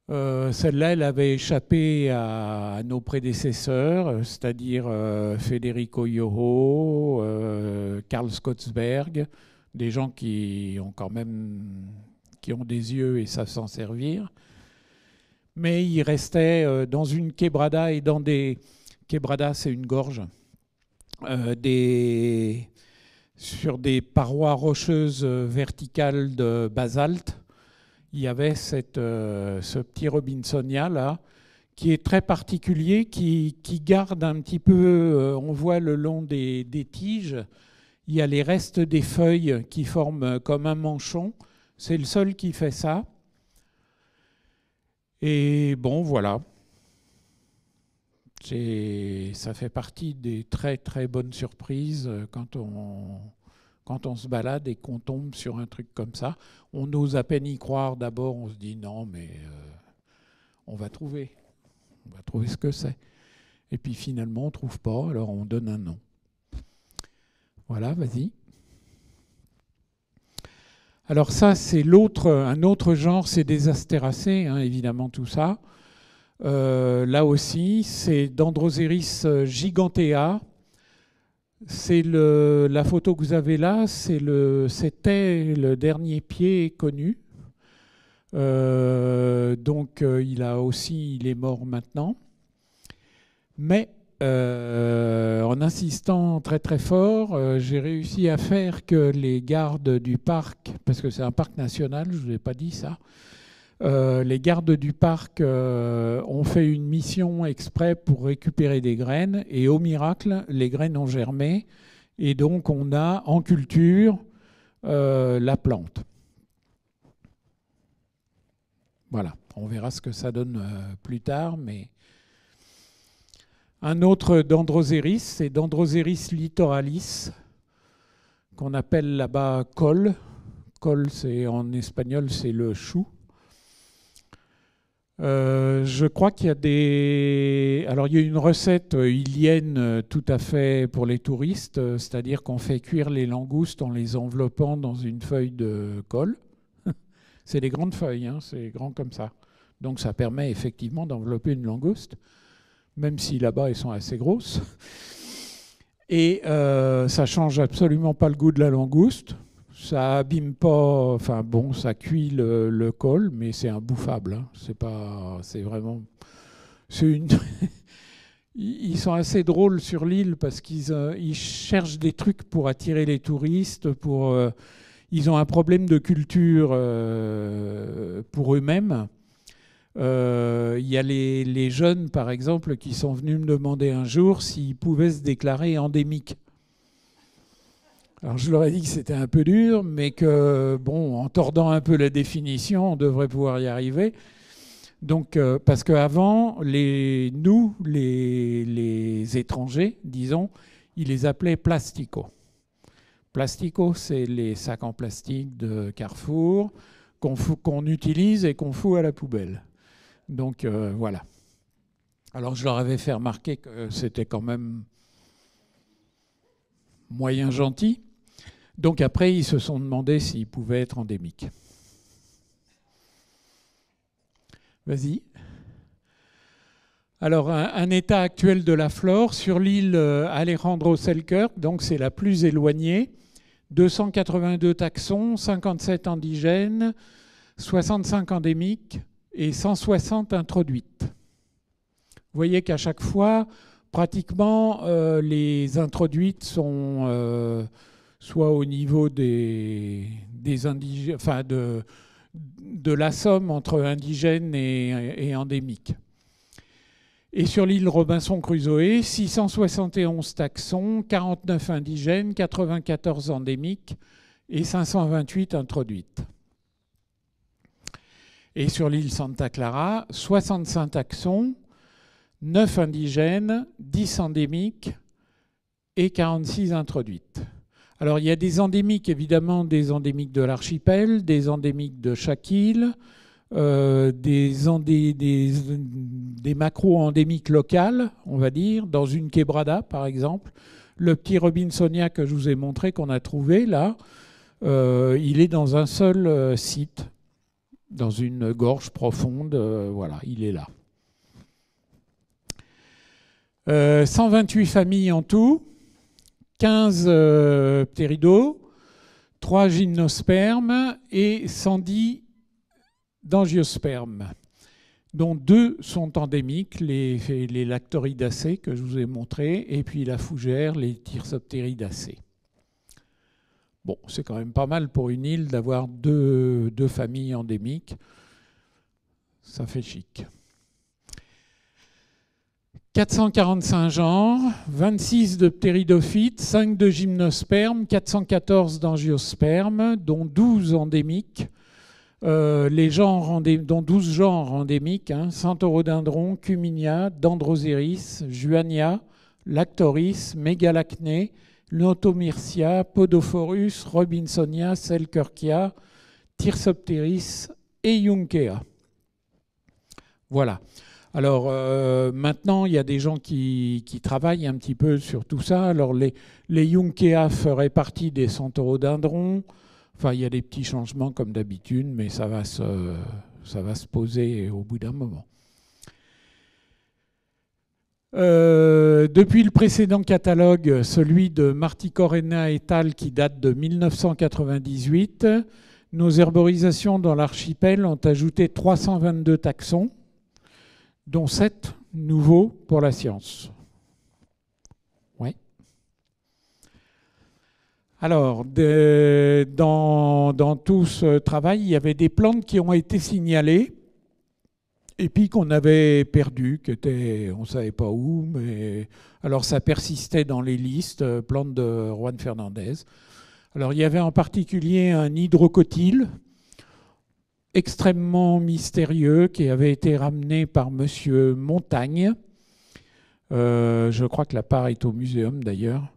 Celle-là, elle avait échappé à nos prédécesseurs, c'est-à-dire Federico Yoho, Karl Scottsberg, des gens qui ont des yeux et savent s'en servir. Mais il restait dans une quebrada et dans des... Quebrada, c'est une gorge. Sur des parois rocheuses verticales de basalte, il y avait ce petit Robinsonia là, qui est très particulier, qui garde un petit peu, on voit le long des tiges, il y a les restes des feuilles qui forment comme un manchon. C'est le seul qui fait ça. Et bon, voilà. Ça fait partie des très très bonnes surprises quand on se balade et qu'on tombe sur un truc comme ça. On ose à peine y croire d'abord, on se dit non, mais on va trouver ce que c'est. Et puis finalement, on ne trouve pas, alors on donne un nom. Voilà, vas-y. Alors ça, c'est un autre genre, c'est des astéracées, hein, évidemment tout ça. Là aussi, c'est Dendroceris gigantea. C'est la photo que vous avez là, c'était le dernier pied connu. Donc il est mort maintenant. Mais en insistant très très fort, j'ai réussi à faire que les gardes du parc, parce que c'est un parc national, je ne vous ai pas dit ça, les gardes du parc ont fait une mission exprès pour récupérer des graines et au miracle, les graines ont germé et donc on a en culture la plante. Voilà, on verra ce que ça donne plus tard, mais un autre Dendroceris, c'est Dendroceris littoralis, qu'on appelle là-bas col. Col, en espagnol, c'est le chou. Je crois qu'il y a Alors, il y a une recette ilienne tout à fait pour les touristes, c'est-à-dire qu'on fait cuire les langoustes en les enveloppant dans une feuille de colle. C'est des grandes feuilles, hein, c'est grand comme ça. Donc, ça permet effectivement d'envelopper une langouste, même si là-bas, elles sont assez grosses. Et ça change absolument pas le goût de la langouste. Ça abîme pas, enfin bon, ça cuit le col, mais c'est imbouffable. Hein. C'est vraiment, ils sont assez drôles sur l'île parce qu'ils cherchent des trucs pour attirer les touristes. Ils ont un problème de culture pour eux-mêmes. Il y a les jeunes, par exemple, qui sont venus me demander un jour s'ils pouvaient se déclarer endémiques. Alors je leur ai dit que c'était un peu dur, mais que, bon, en tordant un peu la définition, on devrait pouvoir y arriver. Donc, parce qu'avant, les étrangers, disons, ils les appelaient plastico. Plastico, c'est les sacs en plastique de Carrefour qu'on utilise et qu'on fout à la poubelle. Donc, voilà. Alors, je leur avais fait remarquer que c'était quand même moyen gentil. Donc après, ils se sont demandé s'ils pouvaient être endémiques. Vas-y. Alors, un état actuel de la flore sur l'île Alejandro Selkirk, donc c'est la plus éloignée. 282 taxons, 57 indigènes, 65 endémiques et 160 introduites. Vous voyez qu'à chaque fois, pratiquement, les introduites sont soit au niveau des indigènes, enfin de la somme entre indigènes et endémiques. Et sur l'île Robinson Crusoe, 671 taxons, 49 indigènes, 94 endémiques et 528 introduites. Et sur l'île Santa Clara, 65 taxons, 9 indigènes, 10 endémiques et 46 introduites. Alors il y a des endémiques, évidemment, des endémiques de l'archipel, des endémiques de chaque île, des macro-endémiques locales, on va dire, dans une quebrada, par exemple. Le petit Robinsonia que je vous ai montré, qu'on a trouvé là, il est dans un seul site, dans une gorge profonde, voilà, il est là. 128 familles en tout, 15 ptéridots, 3 gymnospermes et 110 d'angiospermes, dont 2 sont endémiques, les lactoridacées que je vous ai montrés, et puis la fougère, les thyrsophtéridacées. Bon, c'est quand même pas mal pour une île d'avoir deux familles endémiques. Ça fait chic. 445 genres, 26 de ptéridophytes, 5 de gymnospermes, 414 d'angiospermes, dont 12 endémiques, dont 12 genres endémiques, Centaurodendron, Cuminia, Dendroceris, Juania, Lactoris, Mégalacné, Notomyrcia, Podophorus, Robinsonia, Selkirkia, Thyrsoteris et Junkea. Voilà. Alors maintenant, il y a des gens qui travaillent un petit peu sur tout ça. Alors les Junkea feraient partie des Centaurodendrons. Enfin, il y a des petits changements comme d'habitude, mais ça va se poser au bout d'un moment. Depuis le précédent catalogue, celui de Marticorena et al. Qui date de 1998, nos herborisations dans l'archipel ont ajouté 322 taxons, dont 7 nouveaux pour la science. Ouais. Alors, dans tout ce travail, il y avait des plantes qui ont été signalées et puis qu'on avait perdues, on ne savait pas où, mais alors ça persistait dans les listes, plantes de Juan Fernandez. Alors, il y avait en particulier un hydrocotyle extrêmement mystérieux qui avait été ramené par Monsieur Montagne. Je crois que la part est au muséum d'ailleurs.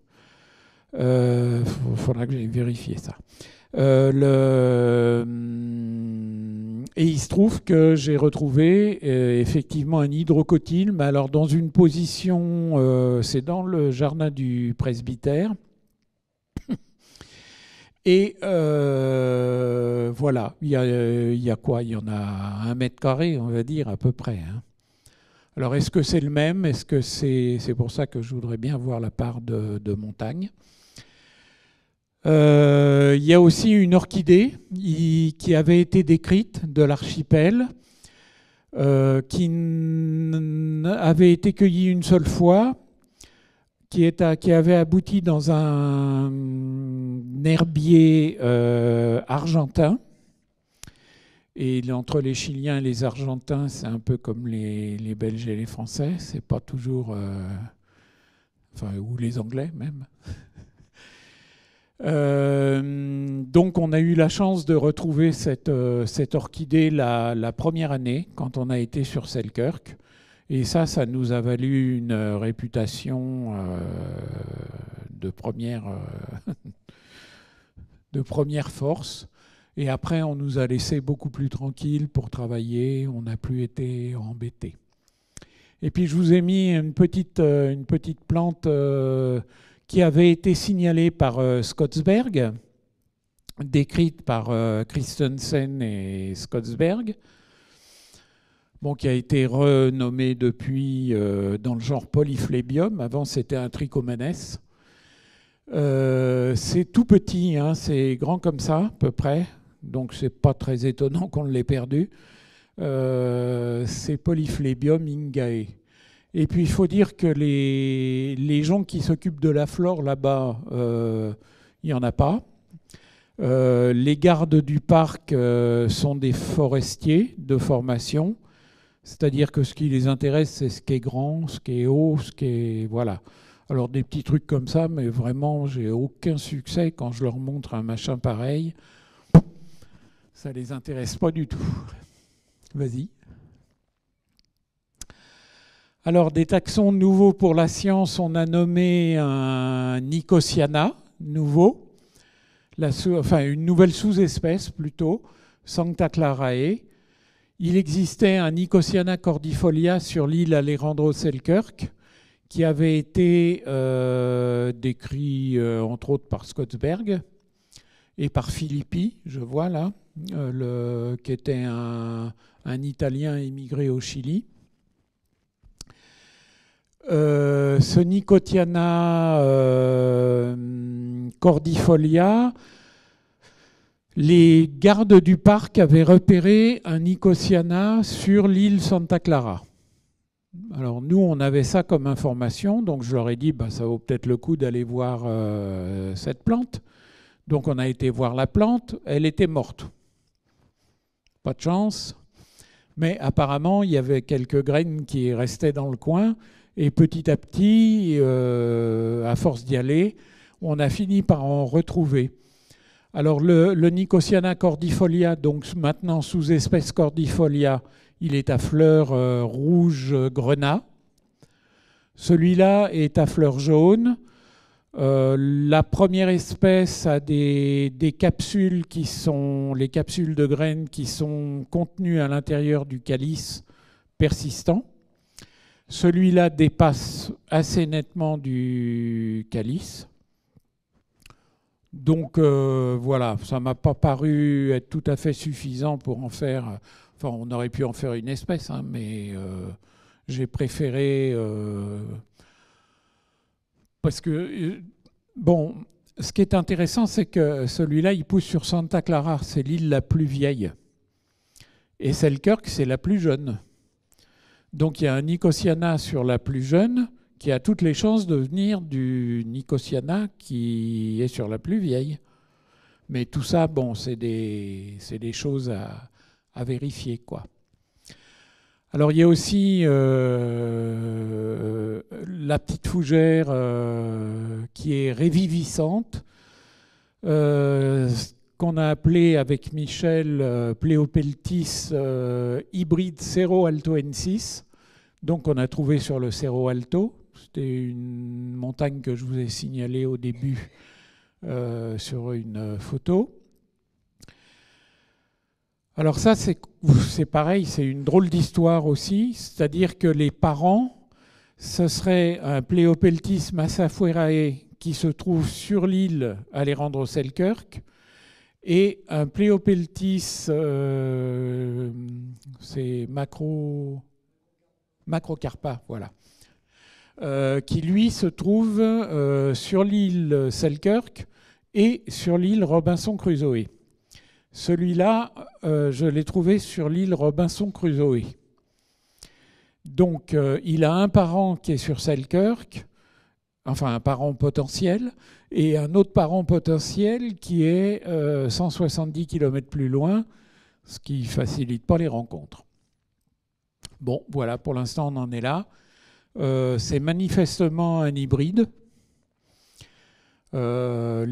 Faudra que j'aille vérifier ça. Et il se trouve que j'ai retrouvé effectivement un hydrocotyle, mais alors dans une position, c'est dans le jardin du presbytère. Et voilà, il y a quoi? Il y en a 1 mètre carré, on va dire, à peu près. Alors, est-ce que c'est le même? Est-ce que c'est pour ça que je voudrais bien voir la part de Montagne? Il y a aussi une orchidée qui avait été décrite de l'archipel, qui avait été cueillie une seule fois, qui avait abouti dans un herbier argentin. Et entre les Chiliens et les Argentins, c'est un peu comme les Belges et les Français. C'est pas toujours... ou les Anglais même. Donc on a eu la chance de retrouver cette orchidée la première année, quand on a été sur Selkirk. Et ça nous a valu une réputation de première force. Et après, on nous a laissé beaucoup plus tranquilles pour travailler. On n'a plus été embêtés. Et puis, je vous ai mis une petite plante qui avait été signalée par Scottsberg, décrite par Christensen et Scottsberg. Bon, qui a été renommé depuis dans le genre Polyphlébium. Avant, c'était un Trichomanes. C'est tout petit, c'est grand comme ça, à peu près. Donc, c'est pas très étonnant qu'on l'ait perdu. C'est Polyphlébium ingae. Et puis, il faut dire que les gens qui s'occupent de la flore là-bas, il n'y en a pas. Les gardes du parc sont des forestiers de formation. C'est-à-dire que ce qui les intéresse, c'est ce qui est grand, ce qui est haut, ce qui est... Voilà. Alors des petits trucs comme ça, mais vraiment, j'ai aucun succès quand je leur montre un machin pareil. Ça les intéresse pas du tout. Vas-y. Alors des taxons nouveaux pour la science, on a nommé un Nicotiana nouveau, une nouvelle sous-espèce plutôt, Sancta Clarae. Il existait un Nicotiana cordifolia sur l'île Alejandro Selkirk qui avait été décrit entre autres par Scottsberg et par Filippi, je vois là, qui était un Italien émigré au Chili. Ce Nicotiana cordifolia, les gardes du parc avaient repéré un Nicotiana sur l'île Santa Clara. Alors nous, on avait ça comme information, donc je leur ai dit, ça vaut peut-être le coup d'aller voir cette plante. Donc on a été voir la plante, elle était morte. Pas de chance, mais apparemment, il y avait quelques graines qui restaient dans le coin, Et petit à petit, à force d'y aller, on a fini par en retrouver. Alors le Nicotiana cordifolia, donc maintenant sous-espèce cordifolia, il est à fleurs rouge grenat. Celui-là est à fleurs jaunes. La première espèce a des capsules qui sont les capsules de graines qui sont contenues à l'intérieur du calice persistant. Celui-là dépasse assez nettement du calice. Donc voilà, ça ne m'a pas paru être tout à fait suffisant pour en faire... Enfin, on aurait pu en faire une espèce, hein, mais j'ai préféré... parce que, bon, ce qui est intéressant, c'est que celui-là, il pousse sur Santa Clara. C'est l'île la plus vieille. Et Selkirk, c'est la plus jeune. Donc il y a un Nicotiana sur la plus jeune qui a toutes les chances de venir du Nicotiana qui est sur la plus vieille. Mais tout ça, bon, c'est des choses à vérifier, quoi. Alors il y a aussi la petite fougère qui est réviviscente, qu'on a appelé avec Michel Pléopeltis hybride Cerro Altoensis. Donc on a trouvé sur le Cerro Alto. C'était une montagne que je vous ai signalée au début sur une photo. Alors ça, c'est pareil, c'est une drôle d'histoire aussi. C'est-à-dire que les parents, ce serait un Pléopeltis massafuerae qui se trouve sur l'île Alejandro Selkirk et un Pléopeltis, c'est Macrocarpa, voilà. Qui lui se trouve sur l'île Selkirk et sur l'île Robinson Crusoe. Celui-là, je l'ai trouvé sur l'île Robinson Crusoe. Donc, il a un parent qui est sur Selkirk, enfin un parent potentiel, et un autre parent potentiel qui est 170 km plus loin, ce qui ne facilite pas les rencontres. Bon, voilà, pour l'instant, on en est là. C'est manifestement un hybride. Dans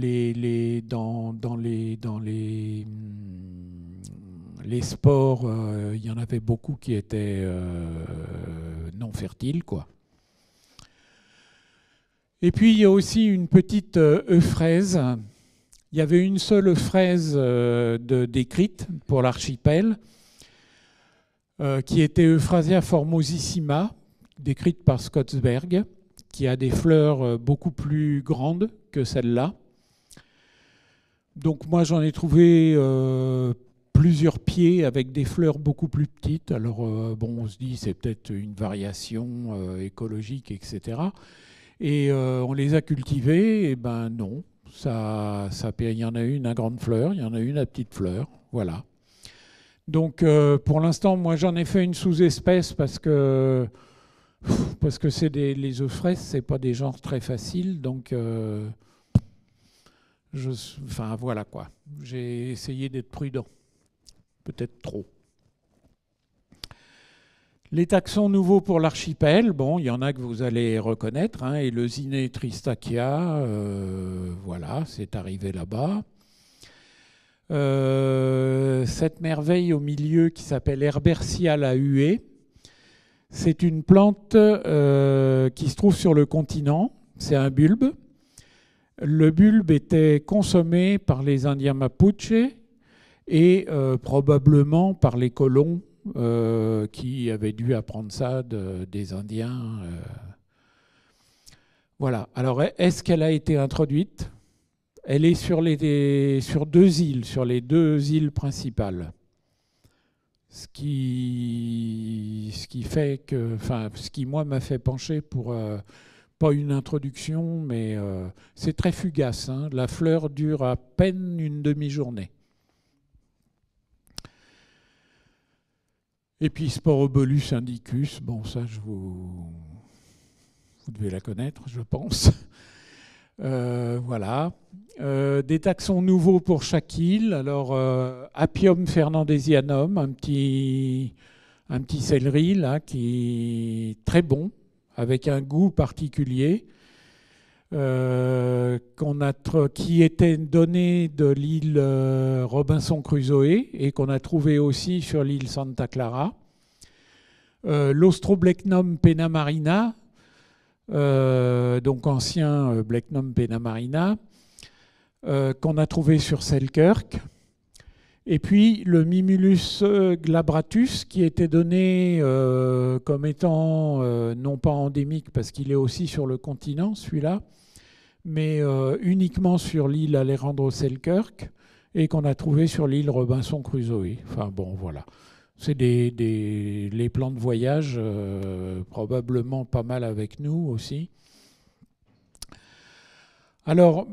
les spores, il y en avait beaucoup qui étaient non fertiles, quoi. Et puis il y a aussi une petite euphrase. Il y avait une seule euphrase décrite pour l'archipel, qui était Euphrasia formosissima, décrite par Scottsberg, qui a des fleurs beaucoup plus grandes que celle-là. Donc moi j'en ai trouvé plusieurs pieds avec des fleurs beaucoup plus petites. Alors bon, on se dit c'est peut-être une variation écologique, etc. Et on les a cultivées, et ben non. Il y en a une à grande fleur, il y en a une à petite fleur, voilà. Donc pour l'instant, moi j'en ai fait une sous-espèce parce que c'est les euphraises, c'est pas des genres très faciles, donc enfin voilà quoi. J'ai essayé d'être prudent, peut-être trop. Les taxons nouveaux pour l'archipel, bon, il y en a que vous allez reconnaître, hein, Eleusinae tristachia, voilà, c'est arrivé là-bas. Cette merveille au milieu qui s'appelle Herbertia la huée, c'est une plante qui se trouve sur le continent, c'est un bulbe. Le bulbe était consommé par les Indiens Mapuche et probablement par les colons qui avaient dû apprendre ça des Indiens. Voilà. Alors, est-ce qu'elle a été introduite ? Elle est sur deux îles, sur les deux îles principales. Ce qui fait que, enfin, ce qui moi m'a fait pencher pour pas une introduction, mais c'est très fugace. Hein. La fleur dure à peine une demi-journée. Et puis Sporobolus indicus, bon ça vous devez la connaître, je pense. Voilà. Des taxons nouveaux pour chaque île. Alors Apium fernandesianum, un petit céleri là qui est très bon, avec un goût particulier qui était donné de l'île Robinson Crusoe et qu'on a trouvé aussi sur l'île Santa Clara. L'Ostroblechnum pennamarina, donc ancien Blechnum pennamarina, qu'on a trouvé sur Selkirk. Et puis le Mimulus glabratus, qui était donné comme étant non pas endémique, parce qu'il est aussi sur le continent, celui-là, mais uniquement sur l'île Alejandro Selkirk, et qu'on a trouvé sur l'île Robinson Crusoe. Enfin bon, voilà. C'est les plans de voyage, probablement pas mal avec nous aussi. Alors,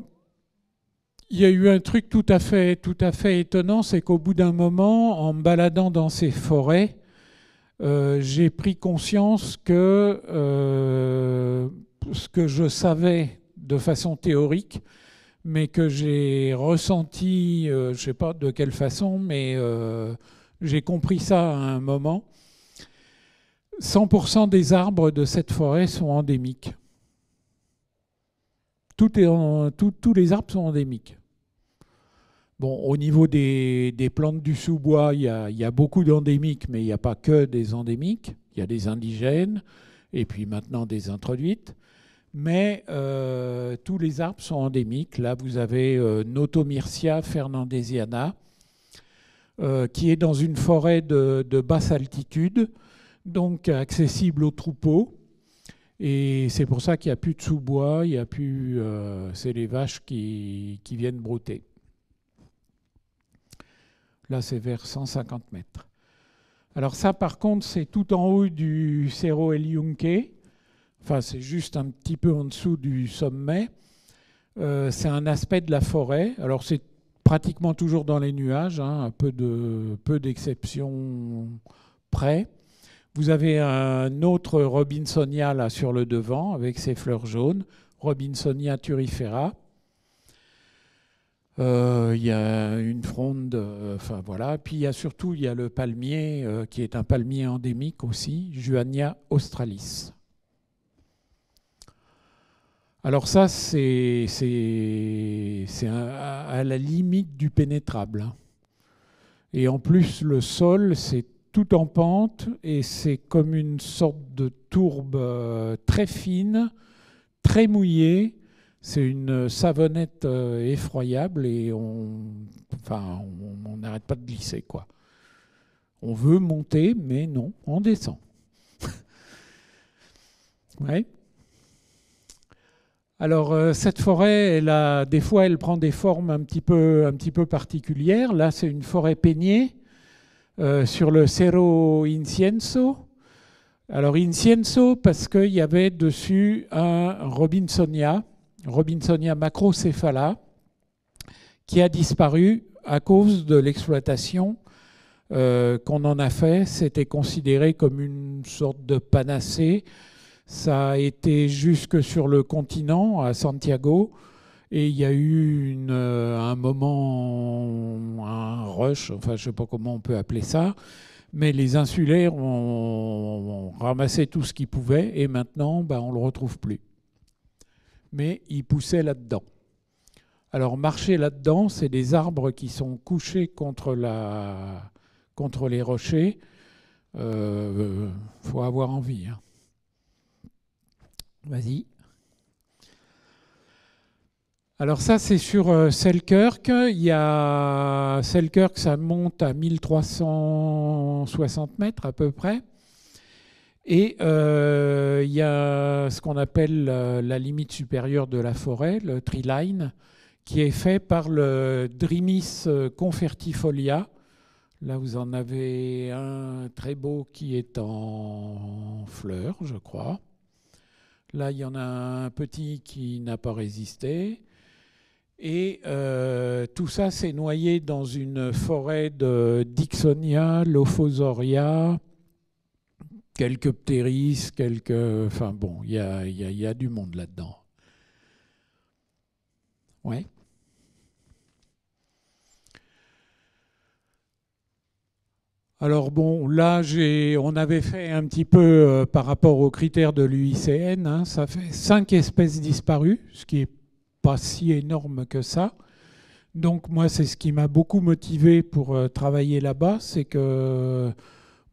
il y a eu un truc tout à fait étonnant, c'est qu'au bout d'un moment, en me baladant dans ces forêts, j'ai pris conscience que ce que je savais de façon théorique, mais que j'ai ressenti, je ne sais pas de quelle façon, mais j'ai compris ça à un moment. 100% des arbres de cette forêt sont endémiques. Tous les arbres sont endémiques. Bon, au niveau des plantes du sous-bois, il y a beaucoup d'endémiques, mais il n'y a pas que des endémiques. Il y a des indigènes et puis maintenant des introduites. Mais tous les arbres sont endémiques. Là, vous avez Notomyrcia fernandesiana, qui est dans une forêt de basse altitude, donc accessible aux troupeaux. Et c'est pour ça qu'il n'y a plus de sous-bois, il y a plus, c'est les vaches qui viennent brouter. Là, c'est vers 150 mètres. Alors ça, par contre, c'est tout en haut du Cerro El Yunque. Enfin, c'est juste un petit peu en dessous du sommet. C'est un aspect de la forêt. Alors, c'est pratiquement toujours dans les nuages, hein, peu d'exceptions près. Vous avez un autre Robinsonia là sur le devant avec ses fleurs jaunes, Robinsonia turifera. Il y a une fronde, enfin voilà. Puis il y a surtout le palmier qui est un palmier endémique aussi, Juania australis. Alors ça, c'est à la limite du pénétrable, hein. Et en plus, le sol, c'est tout en pente et c'est comme une sorte de tourbe très fine, très mouillée. C'est une savonnette effroyable et on n'arrête pas de glisser, quoi. On veut monter, mais non, on descend. Ouais. Alors cette forêt, des fois, elle prend des formes un petit peu particulières. Là, c'est une forêt peignée sur le Cerro Incienso. Alors Incienso parce qu'il y avait dessus un Robinsonia macrocéphala, qui a disparu à cause de l'exploitation qu'on en a fait. C'était considéré comme une sorte de panacée. Ça a été jusque sur le continent, à Santiago, et il y a eu un moment, un rush, enfin je ne sais pas comment on peut appeler ça, mais les insulaires ont ramassé tout ce qu'ils pouvaient, et maintenant, on ne le retrouve plus. Mais ils poussaient là-dedans. Alors marcher là-dedans, c'est des arbres qui sont couchés contre les rochers. Faut avoir envie, hein. Vas-y. Alors ça, c'est sur Selkirk. Selkirk, ça monte à 1360 mètres à peu près. Et il y a ce qu'on appelle la limite supérieure de la forêt, le tree line, qui est fait par le Drimys confertifolia. Là, vous en avez un très beau qui est en fleurs, je crois. Là, il y en a un petit qui n'a pas résisté. Et tout ça, c'est noyé dans une forêt de Dixonia, Lophosauria, quelques ptéris, enfin bon, il y a du monde là-dedans. Ouais. Alors bon, là, on avait fait un petit peu par rapport aux critères de l'UICN, hein, ça fait 5 espèces disparues, ce qui n'est pas si énorme que ça. Donc moi, c'est ce qui m'a beaucoup motivé pour travailler là-bas, c'est que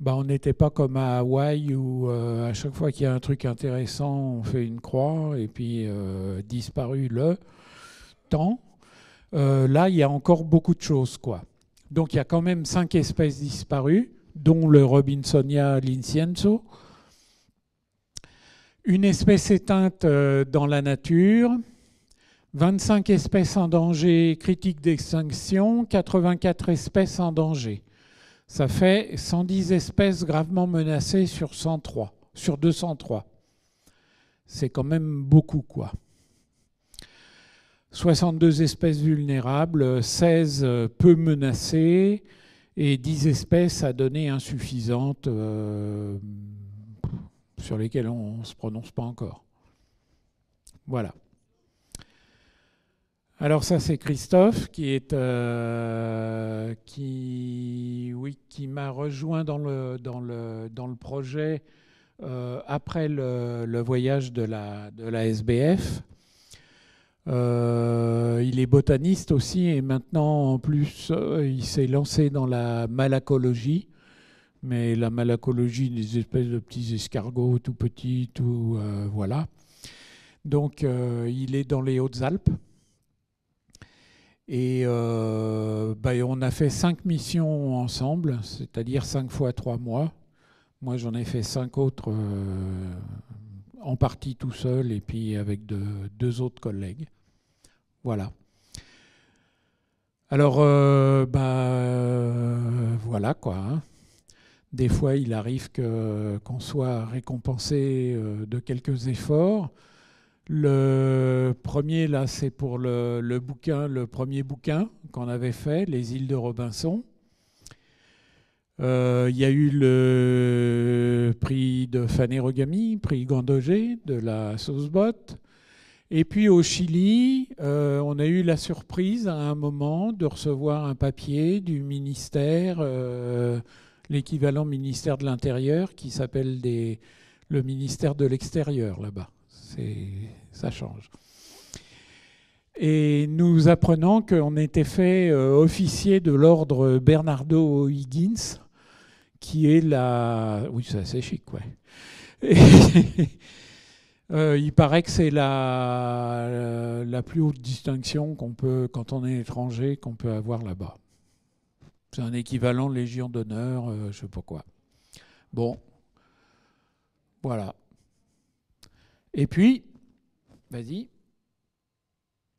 on n'était pas comme à Hawaï où à chaque fois qu'il y a un truc intéressant, on fait une croix et puis disparu le temps. Là, il y a encore beaucoup de choses, quoi. Donc il y a quand même 5 espèces disparues, dont le Robinsonia lincienso. Une espèce éteinte dans la nature, 25 espèces en danger critique d'extinction, 84 espèces en danger. Ça fait 110 espèces gravement menacées sur 103, sur 203. C'est quand même beaucoup, quoi. 62 espèces vulnérables, 16 peu menacées et 10 espèces à données insuffisantes sur lesquelles on ne se prononce pas encore. Voilà. Alors ça, c'est Christophe qui m'a rejoint dans le projet après le voyage de la SBF. Il est botaniste aussi et maintenant en plus il s'est lancé dans la malacologie, mais la malacologie des espèces de petits escargots tout petits, tout voilà. Donc il est dans les Hautes-Alpes et on a fait 5 missions ensemble, c'est-à-dire 5 fois 3 mois. Moi j'en ai fait 5 autres en partie tout seul et puis avec 2 autres collègues. Voilà. Alors, voilà quoi. Hein. Des fois, il arrive qu'on soit récompensé de quelques efforts. Le premier, là, c'est pour le premier bouquin qu'on avait fait, Les îles de Robinson. Il y a eu le prix de Fanerogami, prix Gandogé de la Sauce-Bot. Et puis au Chili, on a eu la surprise à un moment de recevoir un papier du ministère, l'équivalent ministère de l'Intérieur, qui s'appelle le ministère de l'Extérieur là-bas. Ça change. Et nous apprenons qu'on était fait officier de l'ordre Bernardo O'Higgins, qui est la... Oui, c'est assez chic, ouais. Il paraît que c'est la plus haute distinction qu'on peut, quand on est étranger, qu'on peut avoir là-bas. C'est un équivalent Légion d'honneur, je ne sais pas quoi. Bon, voilà. Et puis, vas-y.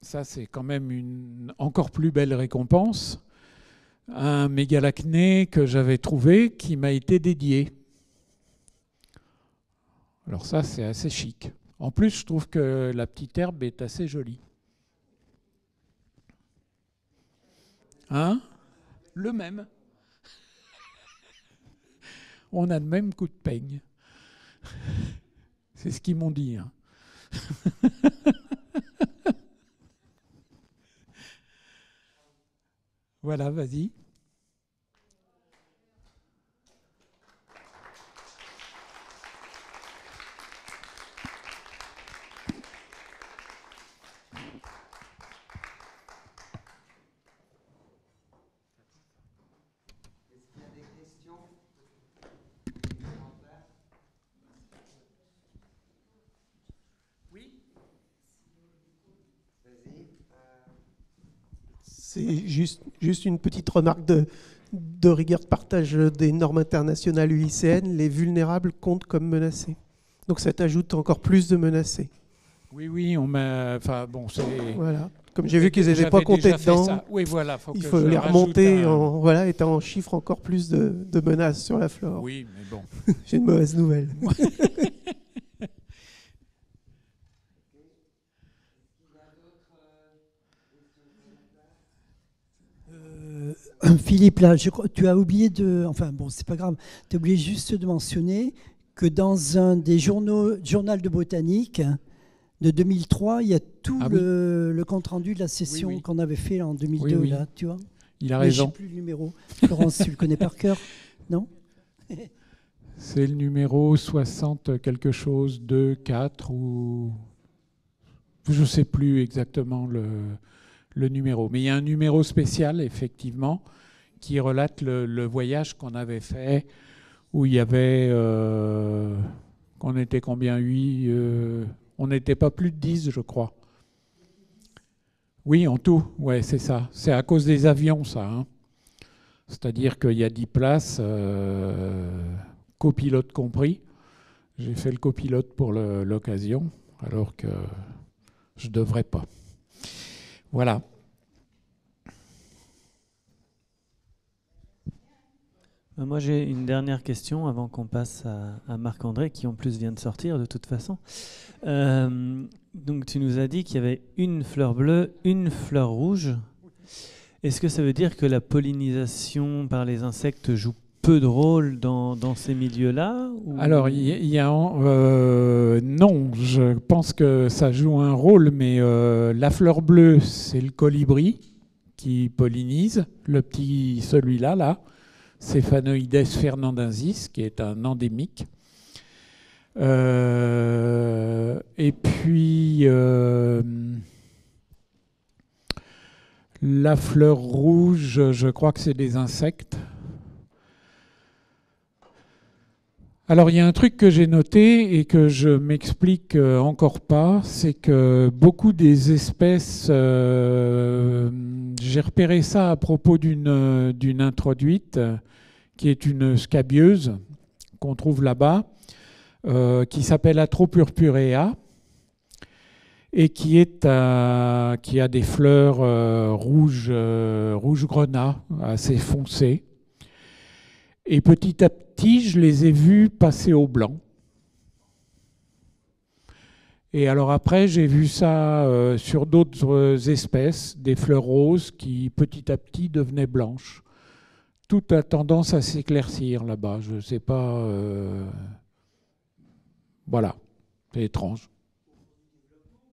Ça, c'est quand même une encore plus belle récompense. Un mégalacné que j'avais trouvé qui m'a été dédié. Alors ça, c'est assez chic. En plus, je trouve que la petite herbe est assez jolie. Hein? Le même. On a le même coup de peigne. C'est ce qu'ils m'ont dit. Hein. Voilà, vas-y. C'est juste une petite remarque de rigueur de partage des normes internationales UICN. Les vulnérables comptent comme menacés. Donc ça t'ajoute encore plus de menacés. Oui, on m'a... Enfin, bon, c'est... Voilà. Comme j'ai vu qu'ils n'étaient pas comptés dedans, oui, voilà, il faut les remonter étant en chiffre encore plus de menaces sur la flore. Oui, mais bon. J'ai une mauvaise nouvelle. Philippe, là, tu as oublié de... Enfin, bon, c'est pas grave. Tu as oublié juste de mentionner que dans un des journaux de botanique de 2003, il y a tout le compte-rendu de la session qu'on avait fait en 2002, là, tu vois. Il a raison. Je ne sais plus le numéro. Florence, tu le connais par cœur? Non? C'est le numéro 60 quelque chose, 2, 4 ou... Je ne sais plus exactement le numéro. Mais il y a un numéro spécial, effectivement, qui relate le voyage qu'on avait fait, où il y avait... on était combien? 8 on n'était pas plus de 10, je crois. Oui, en tout, ouais, c'est ça. C'est à cause des avions, ça. Hein. C'est-à-dire qu'il y a 10 places, copilote compris. J'ai fait le copilote pour l'occasion, alors que je ne devrais pas. Voilà. Moi, j'ai une dernière question avant qu'on passe à Marc-André, qui en plus vient de sortir de toute façon. Donc, tu nous as dit qu'il y avait une fleur bleue, une fleur rouge. Est-ce que ça veut dire que la pollinisation par les insectes joue peu de rôle dans ces milieux-là ou... Alors, non, je pense que ça joue un rôle, mais la fleur bleue, c'est le colibri qui pollinise, le petit, celui-là, là. Cephanoides fernandensis, qui est un endémique. Et puis, la fleur rouge, je crois que c'est des insectes. Alors, il y a un truc que j'ai noté et que je m'explique encore pas, c'est que beaucoup des espèces, j'ai repéré ça à propos d'une introduite, qui est une scabieuse qu'on trouve là-bas, qui s'appelle Atropurpurea et qui a des fleurs rouge grenat, assez foncées. Et petit à petit, je les ai vues passer au blanc. Et alors après, j'ai vu ça sur d'autres espèces, des fleurs roses qui petit à petit devenaient blanches. Tout a tendance à s'éclaircir là-bas. Je ne sais pas. Voilà, c'est étrange.